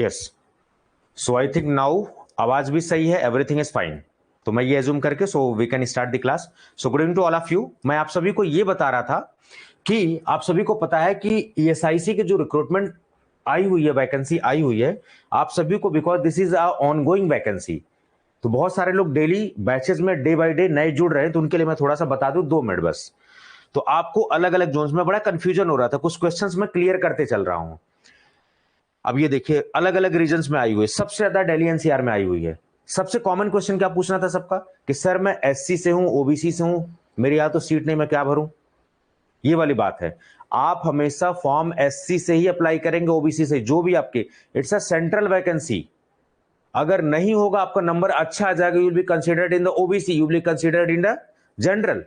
Yes, so I think now आवाज भी सही है, एवरीथिंग इज फाइन। तो मैं ये एज्यूम करके so we can start the class. So good evening to all of you. मैं आप सभी को ये बता रहा था कि आप सभी को पता है कि ईएसआईसी के जो रिक्रूटमेंट आई हुई है, वैकेंसी आई हुई है आप सभी को, because this is a ongoing vacancy. तो बहुत सारे लोग डेली बैचेस में डे बाय डे नए जुड़ रहे हैं, तो उनके लिए मैं थोड़ा सा बता दूं, 2 मिनट बस। तो आपको अलग अलग जोन्स में बड़ा कंफ्यूजन हो रहा था, कुछ क्वेश्चंस मैं क्लियर करते चल रहा हूं। अब ये देखिए अलग अलग रीजन्स में आई हुई है, सबसे ज्यादा दिल्ली एनसीआर में आई हुई है। सबसे कॉमन क्वेश्चन क्या पूछना था सबका कि सर मैं एससी से हूं, ओबीसी से हूं, मेरे यहां तो सीट नहीं, मैं क्या भरूं? ये वाली बात है। आप हमेशा फॉर्म एससी से ही अप्लाई करेंगे, ओबीसी से, जो भी आपके, इट्स अ सेंट्रल वैकेंसी। अगर नहीं होगा आपका नंबर अच्छा आ जाएगा, you will be considered in the OBC, you will be considered in the general.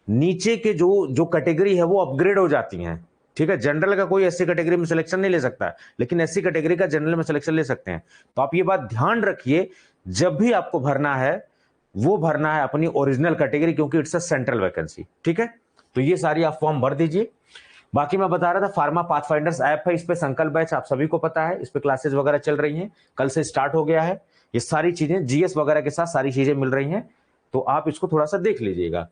नीचे के जो जो कैटेगरी है वो अपग्रेड हो जाती हैं, ठीक है। जनरल का कोई एससी कैटेगरी में सिलेक्शन नहीं ले सकता, लेकिन एससी कैटेगरी का जनरल में सिलेक्शन ले सकते हैं। तो आप ये बात ध्यान रखिए, जब भी आपको भरना है वो भरना है अपनी ओरिजिनल कैटेगरी, क्योंकि इट्स अ सेंट्रल वैकेंसी, ठीक है। तो ये सारी आप फॉर्म भर दीजिए। बाकी मैं बता रहा था फार्मा पाथफाइंडर्स ऐप है, इस पे संकल्प बैच आप सभी को पता है, इस पे क्लासेस वगैरह चल रही हैं, कल से स्टार्ट हो गया है। ये सारी चीजें जीएस वगैरह के साथ सारी चीजें मिल रही हैं, तो आप इसको थोड़ा सा देख लीजिएगा।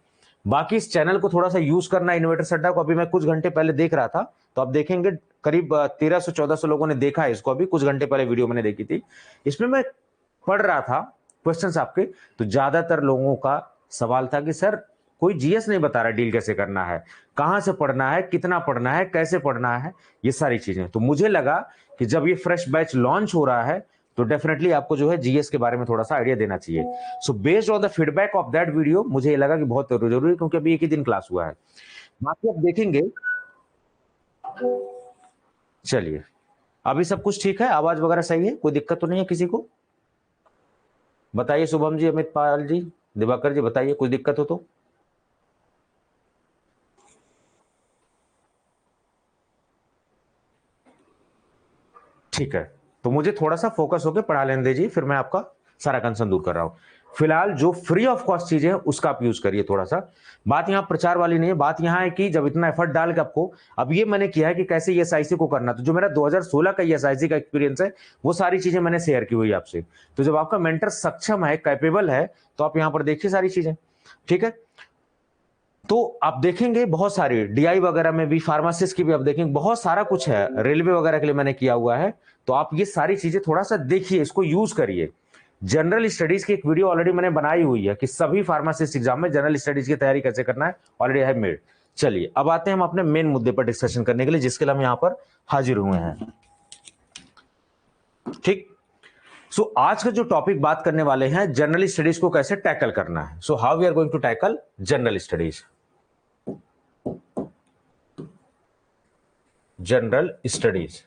बाकी इस चैनल को थोड़ा सा यूज करना, इन्वर्टर अड्डा को अभी मैं कुछ घंटे पहले देख रहा था, तो आप देखेंगे करीब 1300-1400 लोगों ने देखा है इसको, अभी कुछ घंटे पहले वीडियो मैंने देखी थी। इसमें मैं पढ़ रहा था क्वेश्चंस आपके, तो ज्यादातर लोगों का सवाल था कि सर कोई जीएस नहीं बता रहा डील कैसे करना है, कहां से पढ़ना है, कितना पढ़ना है, कैसे पढ़ना है, ये सारी चीजें। तो मुझे लगा कि जब ये फ्रेश बैच लॉन्च हो रहा है तो डेफिनेटली आपको जो है जीएस के बारे में थोड़ा सा आइडिया देना चाहिए। So based on the feedback of that video मुझे ये लगा कि बहुत जरूरी है, क्योंकि अभी एक ही दिन क्लास हुआ है। बाकी आप देखेंगे, चलिए अभी सब कुछ ठीक है, आवाज वगैरह सही है, कोई दिक्कत तो नहीं है किसी को? बताइए शुभम जी, अमित पाल जी, दिवाकर जी, बताइए कोई दिक्कत हो तो। ठीक है, तो मुझे थोड़ा सा फोकस होकर पढ़ा लेने दीजिए, फिर मैं आपका सारा कंसर्न दूर कर रहा हूं। फिलहाल जो फ्री ऑफ कॉस्ट चीजें हैं उसका आप यूज करिए थोड़ा सा। बात यहां प्रचार वाली नहीं है, बात यहां है कि जब इतना एफर्ट डाल के आपको, अब ये मैंने किया है कि कैसे ईएसआईसी को करना, तो जो मेरा 2016 का ईएसआईसी का एक्सपीरियंस है वो सारी चीजें मैंने शेयर की हुई आपसे। तो जब आपका मेंटर सक्षम है, कैपेबल है, तो आप यहां पर देखिए सारी चीजें, ठीक है। तो आप देखेंगे बहुत सारी डीआई वगैरह में भी, फार्मासिस्ट की भी आप देखेंगे बहुत सारा कुछ है, रेलवे वगैरह के लिए मैंने किया हुआ है। तो आप ये सारी चीजें थोड़ा सा देखिए, इसको यूज करिए। जनरल स्टडीज की एक वीडियो ऑलरेडी मैंने बनाई हुई है कि सभी फार्मासिस्ट एग्जाम में जनरल स्टडीज की तैयारी कैसे करना है, ऑलरेडी आई हैव मेड। चलिए अब आते हैं हम अपने मेन मुद्दे पर डिस्कशन करने के लिए, जिसके लिए हम यहां पर हाजिर हुए हैं, ठीक। सो आज का जो टॉपिक बात करने वाले हैं, जनरल स्टडीज को कैसे टैकल करना है। So how we are going to tackle general studies. General studies,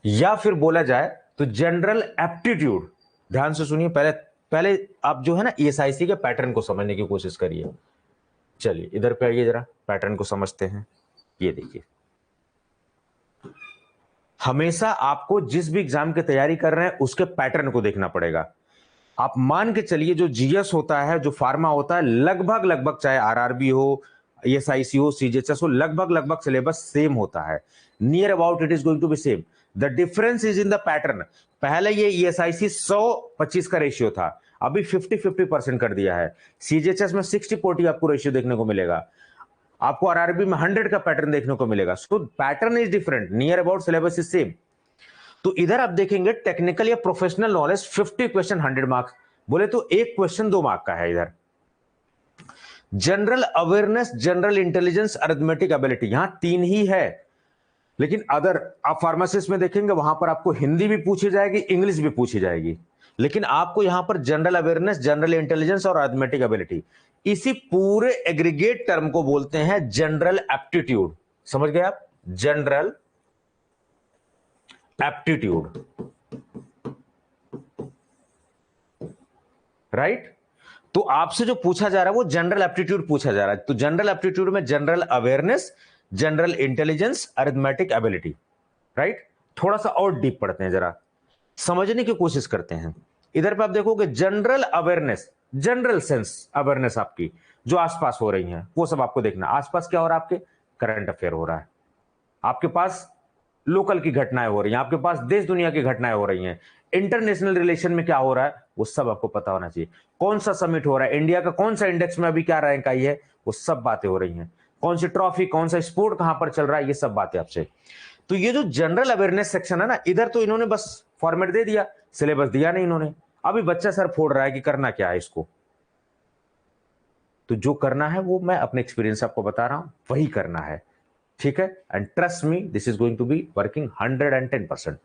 या फिर बोला जाए तो जनरल एप्टीट्यूड। ध्यान से सुनिए, पहले पहले आप जो है ना ईएसआईसी के पैटर्न को समझने की कोशिश करिए। चलिए इधर पे आइए, जरा पैटर्न को समझते हैं। ये देखिए, हमेशा आपको जिस भी एग्जाम की तैयारी कर रहे हैं उसके पैटर्न को देखना पड़ेगा। आप मान के चलिए जो जीएस होता है, जो फार्मा होता है, लगभग लगभग चाहे आरआरबी हो, ईएसआईसी हो, सीजीएचएस हो, लगभग लगभग सिलेबस सेम होता है। Near about it is going to be same. The difference is in the pattern. पहले ये ईएसआईसी 100-25 का रेशियो था, अभी 50-50% कर दिया है। सीजीएचएस में 60-40 आपको रेशियो देखने को मिलेगा, आपको आरआरबी में 100 का पैटर्न देखने को मिलेगा। So pattern is different, near about syllabus is same. तो इधर आप देखेंगे टेक्निकल या प्रोफेशनल नॉलेज 50 क्वेश्चन 100 मार्क्स, बोले तो एक क्वेश्चन 2 मार्क का है। इधर general awareness, general intelligence, arithmetic ability, यहां 3 ही है। लेकिन अदर आप फार्मासिस्ट में देखेंगे वहां पर आपको हिंदी भी पूछी जाएगी, इंग्लिश भी पूछी जाएगी, लेकिन आपको यहां पर जनरल अवेयरनेस, जनरल इंटेलिजेंस और अरिथमेटिक एबिलिटी, इसी पूरे एग्रीगेट टर्म को बोलते हैं जनरल एप्टीट्यूड। समझ गए आप? General aptitude, right. तो आपसे जो पूछा जा रहा है वो जनरल एप्टीट्यूड पूछा जा रहा है। तो जनरल एप्टीट्यूड में general awareness, general intelligence, arithmetic ability, right. थोड़ा सा और डीप पढ़ते हैं, जरा समझने की कोशिश करते हैं। इधर पे आप देखोगे general awareness, general sense awareness, आपकी जो आसपास हो रही है वो सब आपको देखना। आसपास क्या हो रहा है? आपके करंट अफेयर हो रहा है, आपके पास लोकल की घटनाएं हो रही हैं, आपके पास देश दुनिया की घटनाएं हो रही हैं, इंटरनेशनल रिलेशन में क्या हो रहा है वो सब आपको पता होना चाहिए। कौन सा समिट हो रहा है, इंडिया का कौन सा इंडेक्स में अभी क्या रैंक आई है, वो सब बातें हो रही हैं। कौन सी ट्रॉफी, कौन सा स्पोर्ट कहां पर चल रहा है, ये सब बातें आपसे। तो ये जो जनरल अवेयरनेस सेक्शन है ना, इधर तो इन्होंने बस फॉर्मेट दे दिया, सिलेबस दिया नहीं इन्होंने। अभी बच्चा सर फोड़ रहा है कि करना क्या है इसको। तो जो करना है वो मैं अपने एक्सपीरियंस से आपको बता रहा हूं, वही करना है, ठीक है। And trust me, this is going to be working 110%।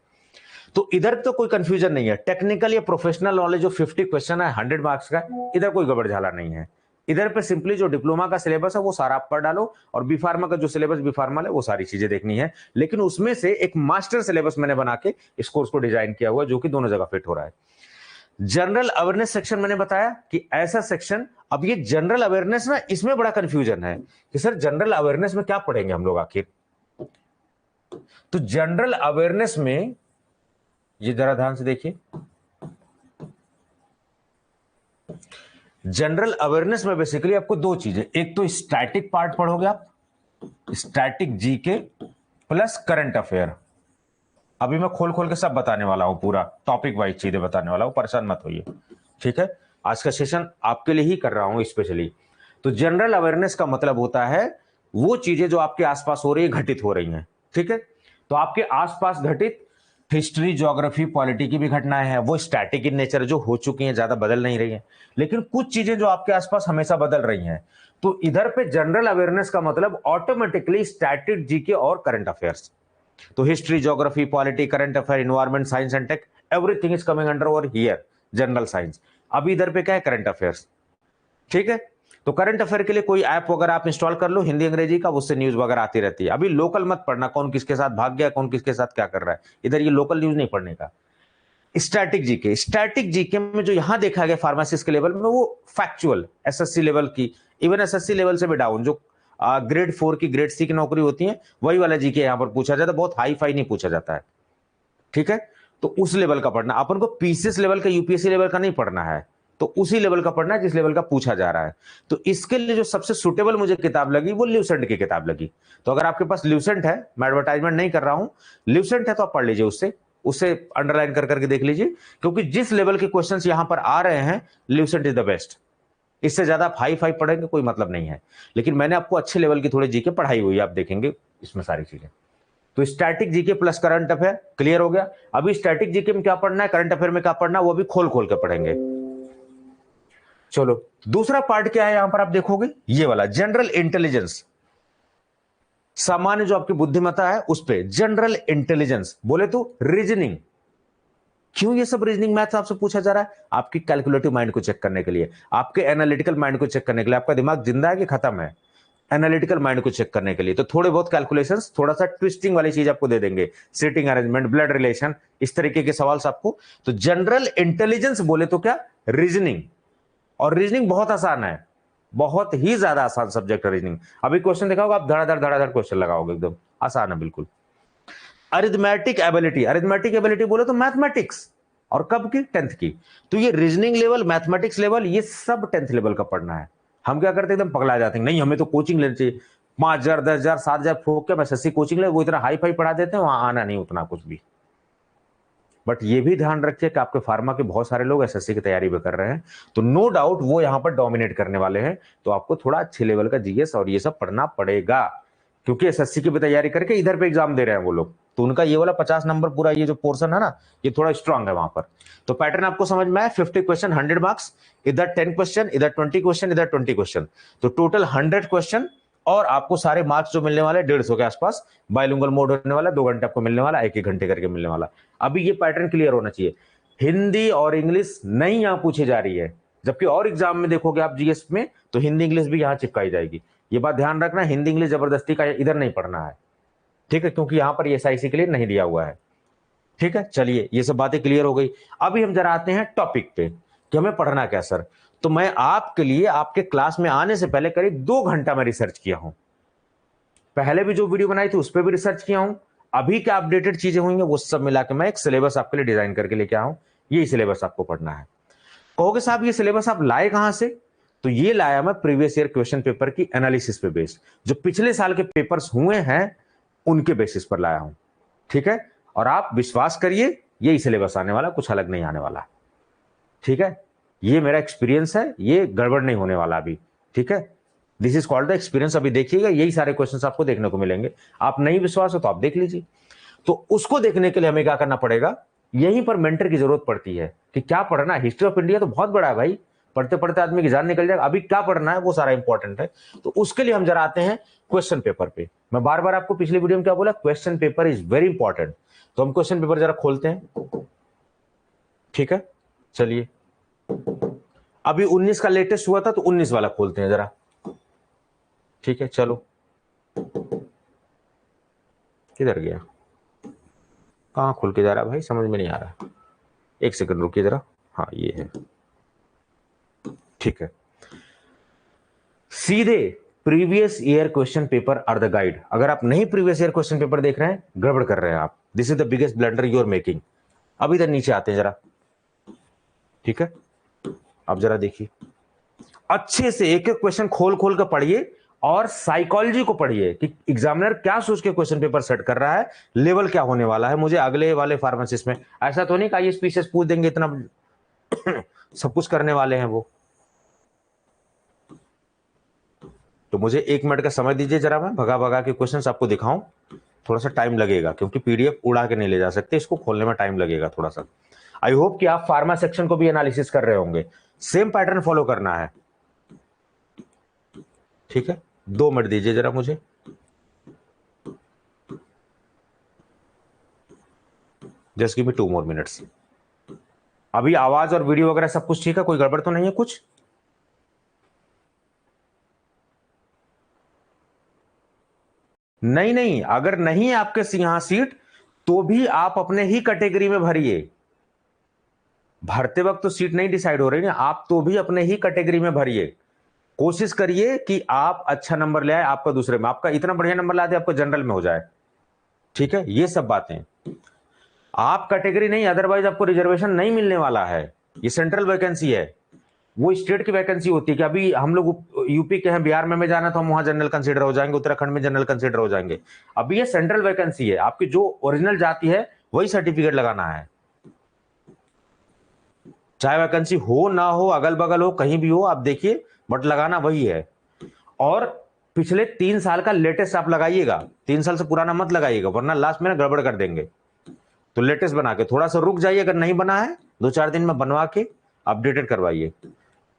तो इधर तो कोई कंफ्यूजन नहीं है। टेक्निकल या प्रोफेशनल नॉलेज जो 50 क्वेश्चन है 100 मार्क्स का, इधर कोई गड़बड़झाला नहीं है। इधर पे सिंपली जो डिप्लोमा का सिलेबस है वो सारा आप पढ़ डालो, और बी फार्मा का जो सिलेबस बी फार्मा है वो सारी चीजें देखनी है। लेकिन उसमें से एक मास्टर सिलेबस मैंने बना के इस कोर्स को डिजाइन किया हुआ है, जो कि दोनों जगह फिट हो रहा है। जनरल अवेयरनेस सेक्शन मैंने बताया कि ऐसा सेक्शन, अब ये जनरल अवेयरनेस ना, इसमें बड़ा कंफ्यूजन है कि सर जनरल अवेयरनेस में क्या पढ़ेंगे हम लोग आखिर। तो जनरल अवेयरनेस में ये जरा ध्यान से देखिए, जनरल अवेयरनेस में बेसिकली आपको दो चीजें, एक तो स्टैटिक पार्ट पढ़ोगे आप, static GK plus current affair. अभी मैं खोल खोल के सब बताने वाला हूं, पूरा टॉपिक वाइज चीजें बताने वाला हूं, परेशान मत होइए, ठीक है। आज का सेशन आपके लिए ही कर रहा हूं स्पेशली। तो जनरल अवेयरनेस का मतलब होता है वो चीजें जो आपके आसपास हो रही है, घटित हो रही हैं, ठीक है। तो आपके आसपास घटित हिस्ट्री, ज्योग्राफी, पॉलिटी की भी घटनाएं हैं, वो स्टैटिक इन नेचर, जो हो चुकी हैं, ज्यादा बदल नहीं रही हैं। लेकिन कुछ चीजें जो आपके आसपास हमेशा बदल रही हैं, तो इधर पे जनरल अवेयरनेस का मतलब ऑटोमेटिकली स्टैटिक जीके और करंट अफेयर्स। तो history, geography, polity, current affair, environment, science and tech, everything is coming under over here general science. अभी इधर पे क्या है, करंट अफेयर्स, ठीक है। तो करंट अफेयर के लिए कोई ऐप वगैरह आप इंस्टॉल कर लो हिंदी अंग्रेजी का, उससे न्यूज वगैरह आती रहती है। अभी लोकल मत पढ़ना, कौन किसके साथ भाग गया, कौन किसके साथ क्या कर रहा है, इधर ये लोकल न्यूज नहीं पढ़ने का। स्टैटिक जीके, स्टैटिक जीके में जो यहां देखा गया फार्मासिस्ट के लेवल में, वो फैक्चुअल एसएससी लेवल की, इवन एसएससी लेवल से भी डाउन, जो ग्रेड 4 की, ग्रेड सी की नौकरी होती है, वही वाला जीके यहां पर पूछा जाता है। बहुत हाई फाई नहीं पूछा जाता है, ठीक है। तो उस लेवल का पढ़ना, अपन को पीसीएस लेवल का, यूपीएससी लेवल का नहीं पढ़ना है, तो उसी लेवल का पढ़ना है जिस लेवल का पूछा जा रहा है। तो इसके लिए जो सबसे सुटेबल मुझे किताब लगी वो ल्यूसेंट की किताब लगी। तो अगर आपके पास ल्यूसेंट है, मैं एडवर्टाइजमेंट नहीं कर रहा हूं, ल्यूसेंट है तो आप पढ़ लीजिए, उससे उसे अंडरलाइन कर करके देख लीजिए, क्योंकि जिस लेवल के क्वेश्चंस यहां पर आ रहे हैं, ल्यूसेंट इज द बेस्ट। इससे ज्यादा आप हाई फाई पढ़ेंगे कोई मतलब नहीं है। लेकिन मैंने आपको अच्छे लेवल की थोड़ी जीके पढ़ाई हुई है, आप देखेंगे इसमें सारी चीजें। तो static GK plus current affair clear हो गया। अभी स्टैटिक जीके में क्या पढ़ना है, करंट अफेयर में क्या पढ़ना है, वो भी खोल खोल के पढ़ेंगे। चलो दूसरा पार्ट क्या है, यहां पर आप देखोगे ये वाला जनरल इंटेलिजेंस, सामान्य जो आपकी बुद्धिमत्ता है उस पे जनरल इंटेलिजेंस, बोले तो रीजनिंग। क्यों ये सब रीजनिंग मैथ्स आपसे पूछा जा रहा है, आपकी कैलकुलेटिव माइंड को चेक करने के लिए, आपके एनालिटिकल माइंड को चेक करने के लिए। आपका दिमाग जिंदा है कि खत्म है, एनालिटिकल माइंड को चेक करने के लिए। तो थोड़े बहुत कैलकुलेशंस, थोड़ा सा ट्विस्टिंग वाली चीज आपको दे देंगे, सीटिंग अरेंजमेंट, ब्लड रिलेशन, इस तरीके के सवाल आपको। तो जनरल इंटेलिजेंस बोले तो क्या, रीजनिंग। और रीजनिंग बहुत आसान है, बहुत ही ज्यादा आसान सब्जेक्ट है रीजनिंग। अभी क्वेश्चन देखा होगा आप, धड़ाधड़ धड़ाधड़ क्वेश्चन लगाओगे, एकदम आसान है बिल्कुल। अरिथमेटिक एबिलिटी, अरिथमेटिक एबिलिटी बोले तो मैथमेटिक्स, और कब की, 10th की। तो ये रीजनिंग लेवल, मैथमेटिक्स लेवल, ये सब 10th लेवल का पढ़ना है। हम क्या करते हैं, एकदम पगला जाते हैं, नहीं हमें तो कोचिंग लेनी चाहिए, 5,000 10,000 7,000 फूक के एसएससी कोचिंग ले, वो इतना हाई फाई पढ़ा देते हैं, वहां आना नहीं उतना कुछ भी। बट ये भी ध्यान रखिए कि आपके फार्मा के बहुत सारे लोग एसएससी की तैयारी भी कर रहे हैं, तो नो डाउट वो यहां पर डोमिनेट करने वाले हैं। तो आपको थोड़ा अच्छे लेवल का जीएस और ये सब पढ़ना पड़ेगा, क्योंकि एसएससी की भी तैयारी करके इधर पे एग्जाम दे रहे हैं वो लोग। तो उनका ये वाला 50 नंबर पूरा ये जो पोर्शन है ना, ये थोड़ा स्ट्रांग है वहां पर। तो पैटर्न आपको समझ में आया, 50 क्वेश्चन 100 मार्क्स, इधर 10 क्वेश्चन, इधर 20 क्वेश्चन, इधर 20 क्वेश्चन, तो टोटल 100 क्वेश्चन। और आपको सारे मार्क्स जो मिलने वाले 150 के आसपास, बाइलिंगुअल मोड होने वाला, 2 घंटे आपको मिलने वाला, 1 घंटे करके मिलने वाला। अभी ये पैटर्न क्लियर होना चाहिए। हिंदी और इंग्लिश नहीं यहां पूछी जा रही है, जबकि और एग्जाम में देखोगे आप जीएस में, तो हिंदी इंग्लिश भी यहां चिपकाई जाएगी। ये बात ध्यान रखना, हिंदी इंग्लिश जबरदस्ती का इधर नहीं पढ़ना है, ठीक है, क्योंकि यहां पर एसआईसी के लिए नहीं दिया हुआ है, ठीक है। चलिए ये सब बातें क्लियर हो गई। अभी हम जरा आते हैं टॉपिक पे कि हमें पढ़ना क्या सर। तो मैं आपके लिए, आपके क्लास में आने से पहले करीब 2 घंटा मैं रिसर्च किया हूं। पहले भी जो वीडियो बनाई थी उस पर भी रिसर्च किया हूं, अभी क्या अपडेटेड चीजें हुई हैं वो सब मिला के मैं एक सिलेबस आपके लिए डिजाइन करके लेके आया हूं। यही सिलेबस आपको पढ़ना है। कहोगे साहब ये सिलेबस आप लाए कहां से, तो ये लाया मैं प्रीवियस ईयर क्वेश्चन पेपर की एनालिसिस पे बेस्ड, जो पिछले साल के पेपर्स हुए हैं उनके बेसिस पर लाया हूं। ठीक है, और आप विश्वास करिए यही सिलेबस आने वाला, कुछ अलग नहीं आने वाला, ठीक है। ये मेरा एक्सपीरियंस है, ये गड़बड़ नहीं होने वाला अभी, ठीक है। This is called the experience. अभी देखिएगा यही सारे क्वेश्चंस आपको देखने को मिलेंगे। आप नहीं विश्वास हो तो आप देख लीजिए। तो उसको देखने के लिए हमें क्या करना पड़ेगा, यहीं पर मेंटर की जरूरत पड़ती है कि क्या पढ़ना है। हिस्ट्री ऑफ इंडिया तो बहुत बड़ा है भाई, पढ़ते पढ़ते आदमी की जान निकल जाएगा। अभी क्या पढ़ना है वो सारा इंपॉर्टेंट है। तो उसके लिए हम जरा आते हैं क्वेश्चन पेपर पे। मैं बार बार आपको पिछले वीडियो में क्या बोला, question paper is very important. तो हम क्वेश्चन पेपर जरा खोलते हैं, ठीक है। चलिए, अभी 19 का लेटेस्ट हुआ था तो 19 वाला खोलते हैं जरा, ठीक है। चलो, किधर गया, कहां खुल के जा रहा है भाई, समझ में नहीं आ रहा। एक सेकंड रुकिए जरा। हाँ ये है, ठीक है। सीधे previous year question paper are the guide. अगर आप नहीं प्रीवियस ईयर क्वेश्चन पेपर देख रहे हैं, गड़बड़ कर रहे हैं आप। This is the biggest blunder you are making. अब इधर नीचे आते हैं जरा, ठीक है। अब जरा देखिए, अच्छे से एक एक क्वेश्चन खोल खोल कर पढ़िए और साइकोलॉजी को पढ़िए कि एग्जामिनर क्या सोच के क्वेश्चन पेपर सेट कर रहा है, लेवल क्या होने वाला है मुझे अगले वाले फार्मेसिस्ट में। ऐसा तो नहीं कि आईएएस पीसीएस पूछ देंगे, इतना सब कुछ करने वाले हैं वो। तो मुझे 1 मिनट का समय दीजिए जरा, मैं भगा भगा के क्वेश्चंस आपको दिखाऊं। थोड़ा सा टाइम लगेगा क्योंकि पीडीएफ उड़ा के नहीं ले जा सकते, इसको खोलने में टाइम लगेगा थोड़ा सा। आई होप कि आप फार्मा सेक्शन को भी एनालिसिस कर रहे होंगे, सेम पैटर्न फॉलो करना है, ठीक है। 2 मिनट दीजिए जरा मुझे। Just give me 2 more minutes. अभी आवाज और वीडियो वगैरह सब कुछ ठीक है, कोई गड़बड़ तो नहीं है कुछ? नहीं नहीं, अगर नहीं है आपके यहां सीट तो भी आप अपने ही कैटेगरी में भरिए। भरते वक्त तो सीट नहीं डिसाइड हो रही ना, आप तो भी अपने ही कैटेगरी में भरिए। कोशिश करिए कि आप अच्छा नंबर ले आए, आपका दूसरे में, आपका इतना बढ़िया नंबर ला दे आपको जनरल में हो जाए, ठीक है। ये सब बातें आप कैटेगरी नहीं, अदरवाइज आपको रिजर्वेशन नहीं मिलने वाला है। ये सेंट्रल वैकेंसी है, वो स्टेट की वैकेंसी होती है कि अभी हम लोग यूपी के हैं, बिहार में जाना तो हम वहां जनरल कंसीडर हो जाएंगे, उत्तराखंड में जनरल कंसीडर हो जाएंगे। अभी ये सेंट्रल वैकेंसी है, आपकी जो ओरिजिनल जाति है वही सर्टिफिकेट लगाना है, चाहे वैकेंसी हो ना हो, अगल बगल हो, कहीं भी हो, आप देखिए, बट लगाना वही है। और पिछले 3 साल का लेटेस्ट आप लगाइएगा, 3 साल से पुराना मत लगाइएगा वरना लास्ट में ना गड़बड़ कर देंगे। तो लेटेस्ट बना के थोड़ा सा रुक जाइए, अगर नहीं बना है 2-4 दिन में बनवा के अपडेटेड करवाइए।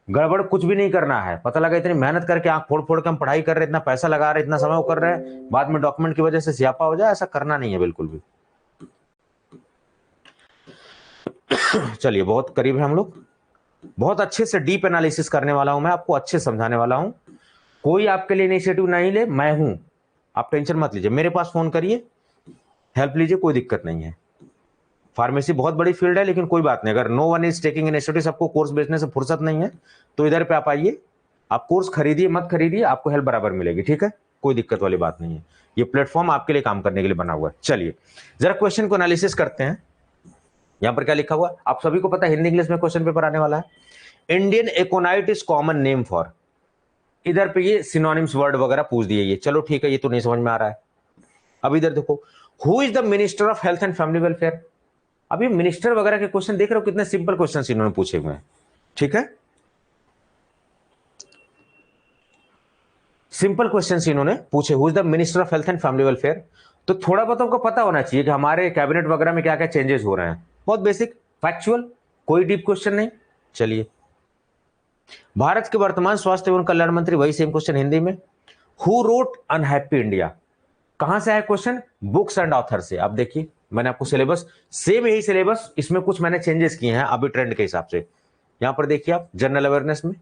गड़बड़ कुछ भी नहीं करना है। पता लगा इतनी मेहनत करके आंख फोड़ फोड़ के हम पढ़ाई कर रहे हैं, इतना पैसा लगा रहे हैं, इतना समय वो कर रहे हैं, बाद में डॉक्यूमेंट की वजह से स्यापा हो जाए, ऐसा करना नहीं है बिल्कुल भी। चलिए, बहुत करीब है हम लोग। बहुत अच्छे से डीप एनालिसिस करने वाला हूं मैं, आपको अच्छे समझाने वाला हूं। कोई आपके लिए इनिशिएटिव नहीं ले, मैं हूं, आप टेंशन मत लीजिए। मेरे पास फोन करिए, हेल्प लीजिए, कोई दिक्कत नहीं है। फार्मेसी बहुत बड़ी फील्ड है, लेकिन कोई बात नहीं, अगर no one is taking initiative, सबको कोर्स बेचने से फुर्सत नहीं है, तो इधर पे आप आइए, आप कोर्स खरीदिए मत खरीदिए, आपको हेल्प बराबर मिलेगी, ठीक है। कोई दिक्कत वाली बात नहीं है, ये प्लेटफॉर्म आपके लिए काम करने के लिए बना हुआ है। चलिए जरा क्वेश्चन को एनालिसिस करते हैं। यहां पर क्या लिखा हुआ, आप सभी को पता है हिंदी इंग्लिश में क्वेश्चन पेपर आने वाला है। Indian एकोनाइट is common name for, इधर पे ये सिनोनिम्स वर्ड वगैरह पूछ दिए, ये चलो ठीक है, ये तो नहीं समझ में आ रहा है। अब इधर देखो, who is the minister of health and family welfare. अभी मिनिस्टर वगैरह के क्वेश्चन देख रहे हो, कितने सिंपल क्वेश्चन इन्होंने पूछे हुए हैं, ठीक है। सिंपल क्वेश्चंस इन्होंने पूछे, who is the minister of health and family welfare. तो थोड़ा बहुत आपको पता होना चाहिए कि हमारे कैबिनेट वगैरह में क्या क्या चेंजेस हो रहे हैं, बहुत बेसिक फैक्चुअल, कोई डीप क्वेश्चन नहीं। चलिए, भारत के वर्तमान स्वास्थ्य एवं कल्याण मंत्री, वही सेम क्वेश्चन हिंदी में। हु रोट अनहैप्पी इंडिया, कहां से है क्वेश्चन, बुक्स एंड ऑथर से। आप देखिए, मैंने आपको सिलेबस, सेम यही सिलेबस, इसमें कुछ मैंने चेंजेस किए हैं अभी ट्रेंड के हिसाब से। यहां पर देखिए आप जनरल अवेयरनेस में,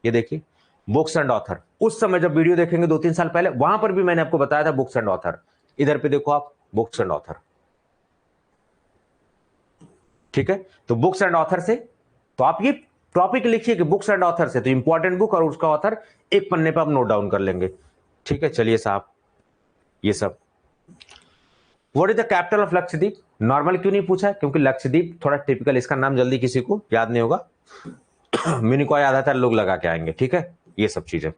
ये देखिए बुक्स एंड ऑथर। उस समय जब वीडियो देखेंगे 2-3 साल पहले, वहां पर भी मैंने आपको बताया था बुक्स एंड ऑथर। इधर पे देखो आप, बुक्स एंड ऑथर, ठीक है। तो बुक्स एंड ऑथर से, तो आप ये टॉपिक लिखिए कि बुक्स एंड ऑथर से, तो इंपॉर्टेंट बुक और उसका ऑथर एक पन्ने पर आप नोट डाउन कर लेंगे, ठीक है। चलिए साहब, ये सब। What is the capital of Lakshadweep, normal क्यों नहीं पूछा, क्योंकि लक्षद्वीप थोड़ा टिपिकल, इसका नाम जल्दी किसी को याद नहीं होगा, मिनिकॉय ज्यादातर लोग लगा के आएंगे, ठीक है। ये सब चीजें।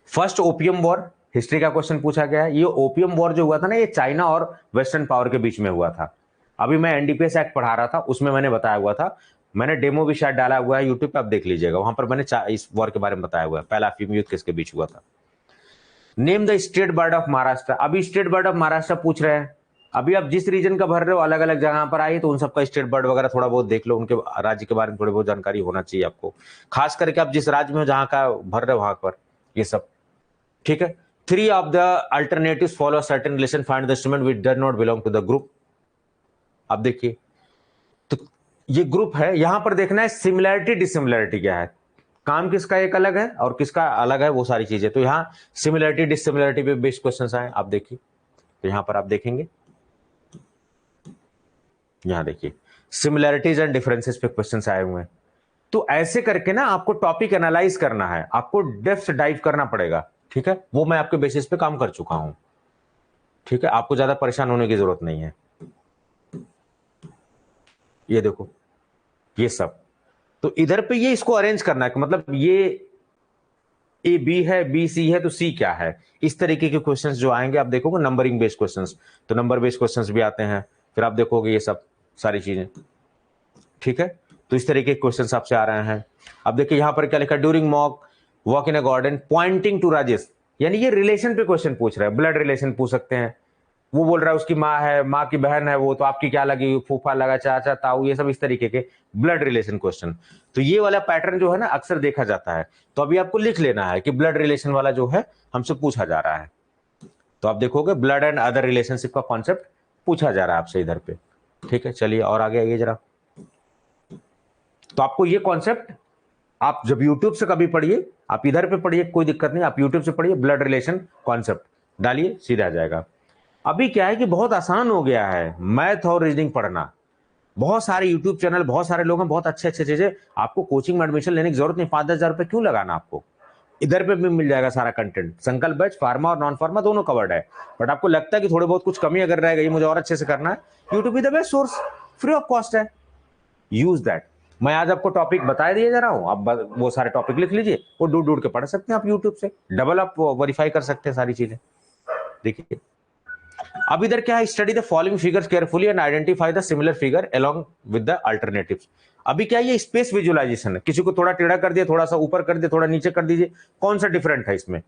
फर्स्ट ओपियम वॉर, हिस्ट्री का क्वेश्चन पूछा गया है। ये ओपियम वॉर जो हुआ था ना, ये चाइना और वेस्टर्न पावर के बीच में हुआ था। अभी मैं एनडीपीएस एक्ट पढ़ा रहा था, उसमें मैंने बताया हुआ था, मैंने डेमो भी शायद डाला हुआ है यूट्यूब पे, आप देख लीजिएगा, वहां पर मैंने इस वॉर के बारे में बताया हुआ है, पहला अफीम युद्ध किसके बीच हुआ था। Name the state bird of Maharashtra. अभी स्टेट बर्ड ऑफ महाराष्ट्र पूछ रहे हैं। अभी आप जिस रीजन का भर रहे हो, अलग अलग जगह पर आइए तो उन सबका स्टेट बर्ड वगैरह थोड़ा बहुत देख लो, उनके राज्य के बारे में थोड़ी बहुत जानकारी होना चाहिए आपको, खास करके आप जिस राज्य में जहां का भर रहे हो वहां पर, ये सब ठीक है। Three of the alternatives follow certain relation, find the instrument which does not belong to the group. अब देखिए, तो ये ग्रुप है, यहां पर देखना है सिमिलैरिटी डिसिमिलैरिटी क्या है, काम किसका एक अलग है और किसका अलग है, वो सारी चीजें। तो यहां सिमिलैरिटी डिसिमिलैरिटी पे बेस्ड क्वेश्चंस आए, आप देखिए, तो यहां पर आप देखेंगे, यहां देखिए सिमिलैरिटीज एंड डिफरेंसेस पे क्वेश्चंस आए हुए हैं। तो ऐसे करके ना आपको टॉपिक एनालाइज करना है, आपको डेप्थ डाइव करना पड़ेगा, ठीक है। वो मैं आपके बेसिस पे काम कर चुका हूं, ठीक है, आपको ज्यादा परेशान होने की जरूरत नहीं है। ये देखो, ये सब, तो इधर पे ये इसको अरेंज करना है कि मतलब ये ए बी है, बी सी है, तो सी क्या है, इस तरीके के क्वेश्चंस जो आएंगे आप देखोगे, नंबरिंग बेस्ड क्वेश्चंस, तो नंबर बेस्ड क्वेश्चंस भी आते हैं, फिर आप देखोगे ये सब सारी चीजें, ठीक है। तो इस तरीके के क्वेश्चंस आपसे आ रहे हैं। अब देखिए यहां पर क्या लिखा, during mock walk in a garden pointing to Rajesh, यानी ये रिलेशन पे क्वेश्चन पूछ रहा है, ब्लड रिलेशन पूछ सकते हैं। वो बोल रहा है उसकी माँ है, माँ की बहन है वो, तो आपकी क्या लगी, फूफा लगा, चाचा ताऊ, ये सब इस तरीके के ब्लड रिलेशन क्वेश्चन। तो ये वाला पैटर्न जो है ना अक्सर देखा जाता है। तो अभी आपको लिख लेना है कि ब्लड रिलेशन वाला जो है हमसे पूछा जा रहा है। तो आप देखोगे ब्लड एंड अदर रिलेशनशिप का कॉन्सेप्ट पूछा जा रहा है आपसे इधर पे, ठीक है। चलिए और आगे आइए जरा। तो आपको ये कॉन्सेप्ट आप जब यूट्यूब से कभी पढ़िए, आप इधर पे पढ़िए, कोई दिक्कत नहीं, आप यूट्यूब से पढ़िए, ब्लड रिलेशन कॉन्सेप्ट डालिए, सीधा आ जाएगा। अभी क्या है कि बहुत आसान हो गया है मैथ और रीजनिंग पढ़ना, बहुत सारे यूट्यूब चैनल, बहुत सारे लोग हैं, बहुत अच्छे अच्छे चीजें, आपको कोचिंग में एडमिशन लेने की जरूरत नहीं, 5-10 हजार रुपए क्यों लगाना, आपको इधर पे भी मिल जाएगा सारा कंटेंट। संकल्प बैच फार्मा और नॉन फार्मा दोनों कवर्ड है, बट आपको लगता है कि थोड़े बहुत कुछ कमी अगर रह गई, मुझे और अच्छे से करना है, YouTube is the best source, free of cost है, यूज दैट। मैं आज आपको टॉपिक बता दिए जा रहा हूं, आप वो सारे टॉपिक लिख लीजिए, वो ढूंढ ढूंढ के पढ़ सकते हैं आप यूट्यूब से, डबल आप वेरीफाई कर सकते हैं सारी चीजें। देखिए अब इधर क्या है, study the following figures carefully and identify the similar figure along with the alternatives. अभी क्या ये स्पेस विजुअलाइजेशन है, किसी को थोड़ा टेढ़ा कर दिया, थोड़ा सा ऊपर कर दिया, थोड़ा नीचे कर दीजिए, कौन सा डिफरेंट है इसमें,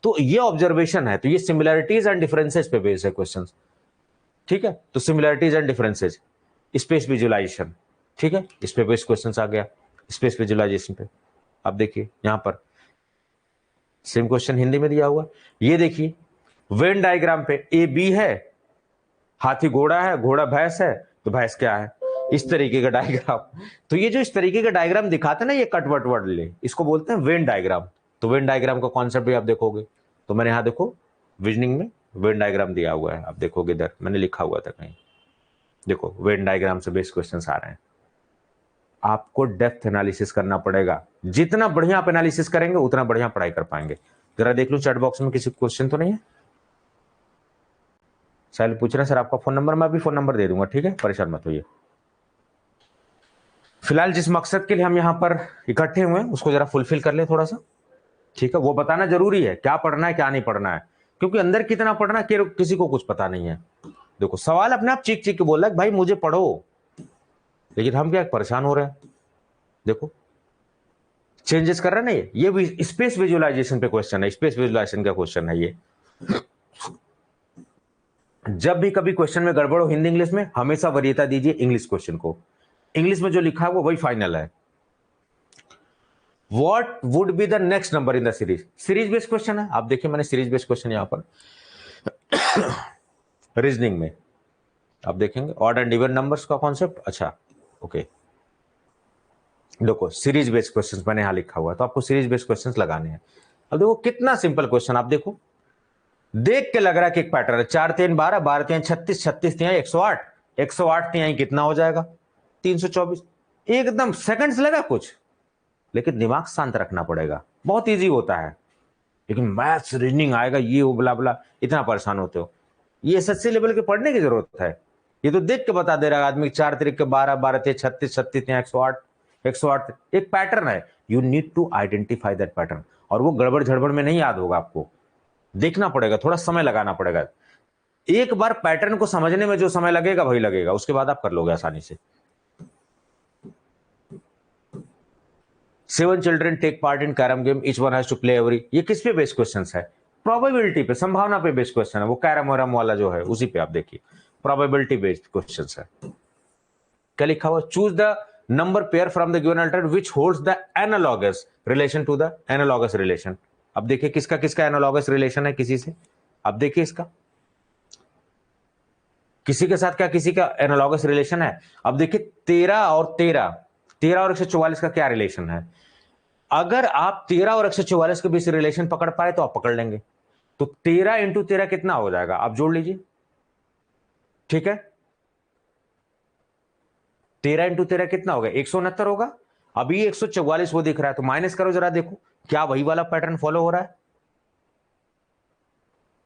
तो ये ऑब्जर्वेशन है। तो ये सिमिलैरिटीज एंड डिफरेंसेस पे बेस्ड है क्वेश्चन, ठीक है। तो similarities and differences, space visualisation, ठीक है, इस पे बेस्ड क्वेश्चन आ गया स्पेस विजुअलाइजेशन पे। अब देखिए यहां पर सेम क्वेश्चन हिंदी में दिया हुआ, ये देखिए वेन डायग्राम पे ए बी है, हाथी घोड़ा है, घोड़ा भैंस है, तो भैंस क्या है, इस तरीके का डायग्राम। तो ये जो इस तरीके का डायग्राम दिखाते हैं ना, ये कटवट वर्ड ले, इसको बोलते हैं वेन डायग्राम। तो वेन डायग्राम का कॉन्सेप्ट भी आप देखोगे, तो मैंने यहां देखो विजनिंग में वेन डायग्राम दिया हुआ है, आप देखोगे इधर मैंने लिखा हुआ था कहीं, देखो वेन डायग्राम से बेस्ड क्वेश्चन आ रहे हैं। आपको डेप्थ एनालिसिस करना पड़ेगा, जितना बढ़िया आप एनालिसिस करेंगे उतना बढ़िया पढ़ाई कर पाएंगे। जरा देख लो चैट बॉक्स में किसी क्वेश्चन तो नहीं है। साहिल पूछ रहे हैं सर आपका फोन नंबर, मैं अभी फोन नंबर दे दूंगा, ठीक है, परेशान मत होइए। फिलहाल जिस मकसद के लिए हम यहाँ पर इकट्ठे हुए हैं उसको जरा फुलफिल कर ले थोड़ा सा, ठीक है। वो बताना जरूरी है क्या पढ़ना है क्या नहीं पढ़ना है, क्योंकि अंदर कितना पढ़ना है किसी को कुछ पता नहीं है। देखो सवाल अपने आप चीख चीख के बोल रहा है भाई मुझे पढ़ो, लेकिन हम क्या परेशान हो रहे हैं। देखो चेंजेस कर रहे हैं ना, ये भी स्पेस विजुअलाइजेशन पे क्वेश्चन है, स्पेस विजुअलाइजेशन का क्वेश्चन है ये। जब भी कभी क्वेश्चन में गड़बड़ हो हिंदी इंग्लिश में, हमेशा वरीयता दीजिए इंग्लिश क्वेश्चन को, इंग्लिश में जो लिखा है वो वही फाइनल है। What would be the next number in the series, series based question है, आप देखिए मैंने सीरीज बेस्ड क्वेश्चन यहां पर रीजनिंग में आप देखेंगे ऑड एंड इवन नंबर्स का कॉन्सेप्ट, अच्छा ओके। देखो सीरीज बेस्ड क्वेश्चंस मैंने यहां लिखा हुआ है, तो आपको सीरीज बेस्ड क्वेश्चंस लगाने हैं। अब देखो कितना सिंपल क्वेश्चन, आप देखो देख के लग रहा है कि एक पैटर्न है, 4 3 12, 12 3 36, 36 3 108, 108 3 कितना हो जाएगा 324, एकदम सेकंड्स लगा कुछ, लेकिन दिमाग शांत रखना पड़ेगा, बहुत इजी होता है। लेकिन मैथ्स रीजनिंग आएगा ये वो बला बला, इतना परेशान होते हो, ये एसएससी लेवल के पढ़ने की जरूरत है। ये तो देख के बता दे रहा है आदमी, 4 3 के 12, 12 3 36, 36 3 108, 108 एक पैटर्न है, you need to identify that pattern, और वो गड़बड़ झड़बड़ में नहीं याद होगा आपको, देखना पड़ेगा, थोड़ा समय लगाना पड़ेगा। एक बार पैटर्न को समझने में जो समय लगेगा वही लगेगा, उसके बाद आप कर लोगे आसानी से। 7 children take part in carrom game, each one has to play every. ये किस पे बेस्ड क्वेश्चन है? प्रोबेबिलिटी पे, संभावना पे बेस्ड क्वेश्चन है। वो कैरम वरम वाला जो है उसी पे आप देखिए, प्रोबेबिलिटी बेस्ड क्वेश्चन है। क्या लिखा हुआ? Choose the number pair from the given alternative which holds the analogous relation to the analogous relation. अब देखिए किसका किसका एनालॉगस रिलेशन है किसी से। अब देखिए इसका किसी के साथ क्या किसी का एनालॉगस रिलेशन है। अब देखिए 13 और 144 का क्या रिलेशन है। अगर आप 13 और 144 के बीच रिलेशन पकड़ पाए तो आप पकड़ लेंगे। तो 13 इंटू 13 कितना हो जाएगा, आप जोड़ लीजिए। ठीक है, 13 इंटू 13 कितना होगा, 169 होगा। अभी 144 वो दिख रहा है, तो माइनस करो जरा, देखो क्या वही वाला पैटर्न फॉलो हो रहा है।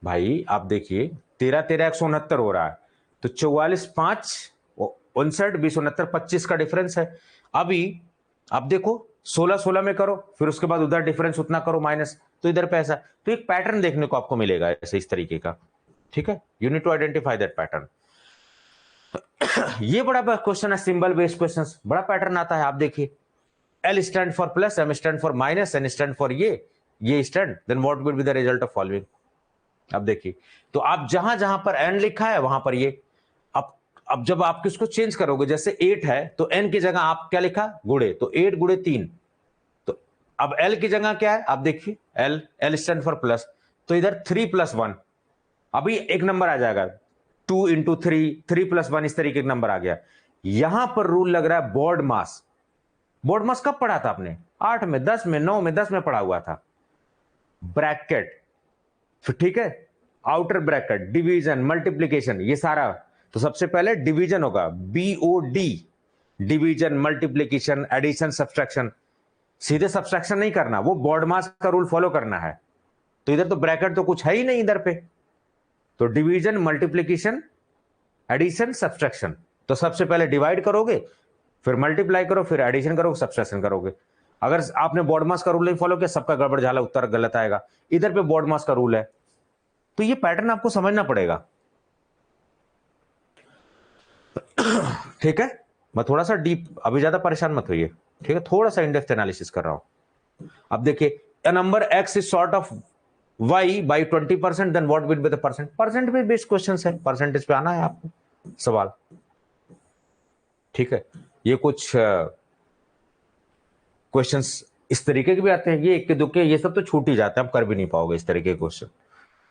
भाई आप देखिए 13 13 169 हो रहा है, तो 44 5 59 20 69 25 का डिफरेंस है। अभी आप देखो 16 16 में करो, फिर उसके बाद उधर डिफरेंस उतना करो माइनस, तो इधर पे ऐसा, तो एक पैटर्न देखने को आपको मिलेगा ऐसे इस तरीके का। ठीक है, you need to identify that pattern. ये बड़ा क्वेश्चन है, सिंबल बेस्ड क्वेश्चन, बड़ा पैटर्न आता है। आप देखिए L stand for plus, M stand for minus, N stand for ये stand, then what will be the result of following. अब देखिए, तो आप जहां जहां पर एन लिखा है वहां पर ये, अब जब आप किसको चेंज करोगे, जैसे 8 है तो एन की जगह आप क्या लिखा, गुणे, तो 8 गुणे 3, तो अब एल की जगह क्या है, आप देखिए एल स्टैंड फॉर प्लस, तो इधर 3 + 1, अभी एक नंबर आ जाएगा 2 × 3 + 1, इस तरीके का नंबर आ गया। यहां पर रूल लग रहा है बोर्ड मास। बोर्ड मास कब पढ़ा था आपने, 8 में, 10 में, 9 में, 10 में पढ़ा हुआ था। ब्रैकेट, ठीक है, आउटर ब्रैकेट, डिवीजन, मल्टीप्लीकेशन, ये सारा। तो सबसे पहले डिवीजन होगा, BOD, division, multiplication, addition, subtraction. सीधे सब्सट्रैक्शन नहीं करना, वो बोर्ड मास का रूल फॉलो करना है। तो इधर तो ब्रैकेट तो कुछ है ही नहीं इधर पे, तो डिवीजन, मल्टीप्लीकेशन, एडिशन, सब्सट्रैक्शन। तो सबसे पहले डिवाइड करोगे, फिर मल्टीप्लाई करो, फिर एडिशन करोगे, सब्सट्रैक्शन करोगे। अगर आपने बोर्ड मास का रूल नहीं फॉलो किया, सबका गड़बड़ झाला, उत्तर गलत आएगा। इधर पे बोर्ड मास का रूल है, तो ये पैटर्न आपको समझना पड़ेगा। ठीक है, मैं थोड़ा सा डीप, अभी ज्यादा परेशान मत होइए, ठीक है, थोड़ा सा इनडेप्थ एनालिसिस कर रहा हूं। अब देखिए, a number x is short of y by 20%, then what will be the percent? Percent पे बेस्ड क्वेश्चन है, परसेंटेज पे आना है आपको सवाल। ठीक है, ये कुछ क्वेश्चंस इस तरीके के भी आते हैं, ये इक्के दुक्के, ये सब तो छूट ही जाते हैं, आप कर भी नहीं पाओगे इस तरीके के क्वेश्चन।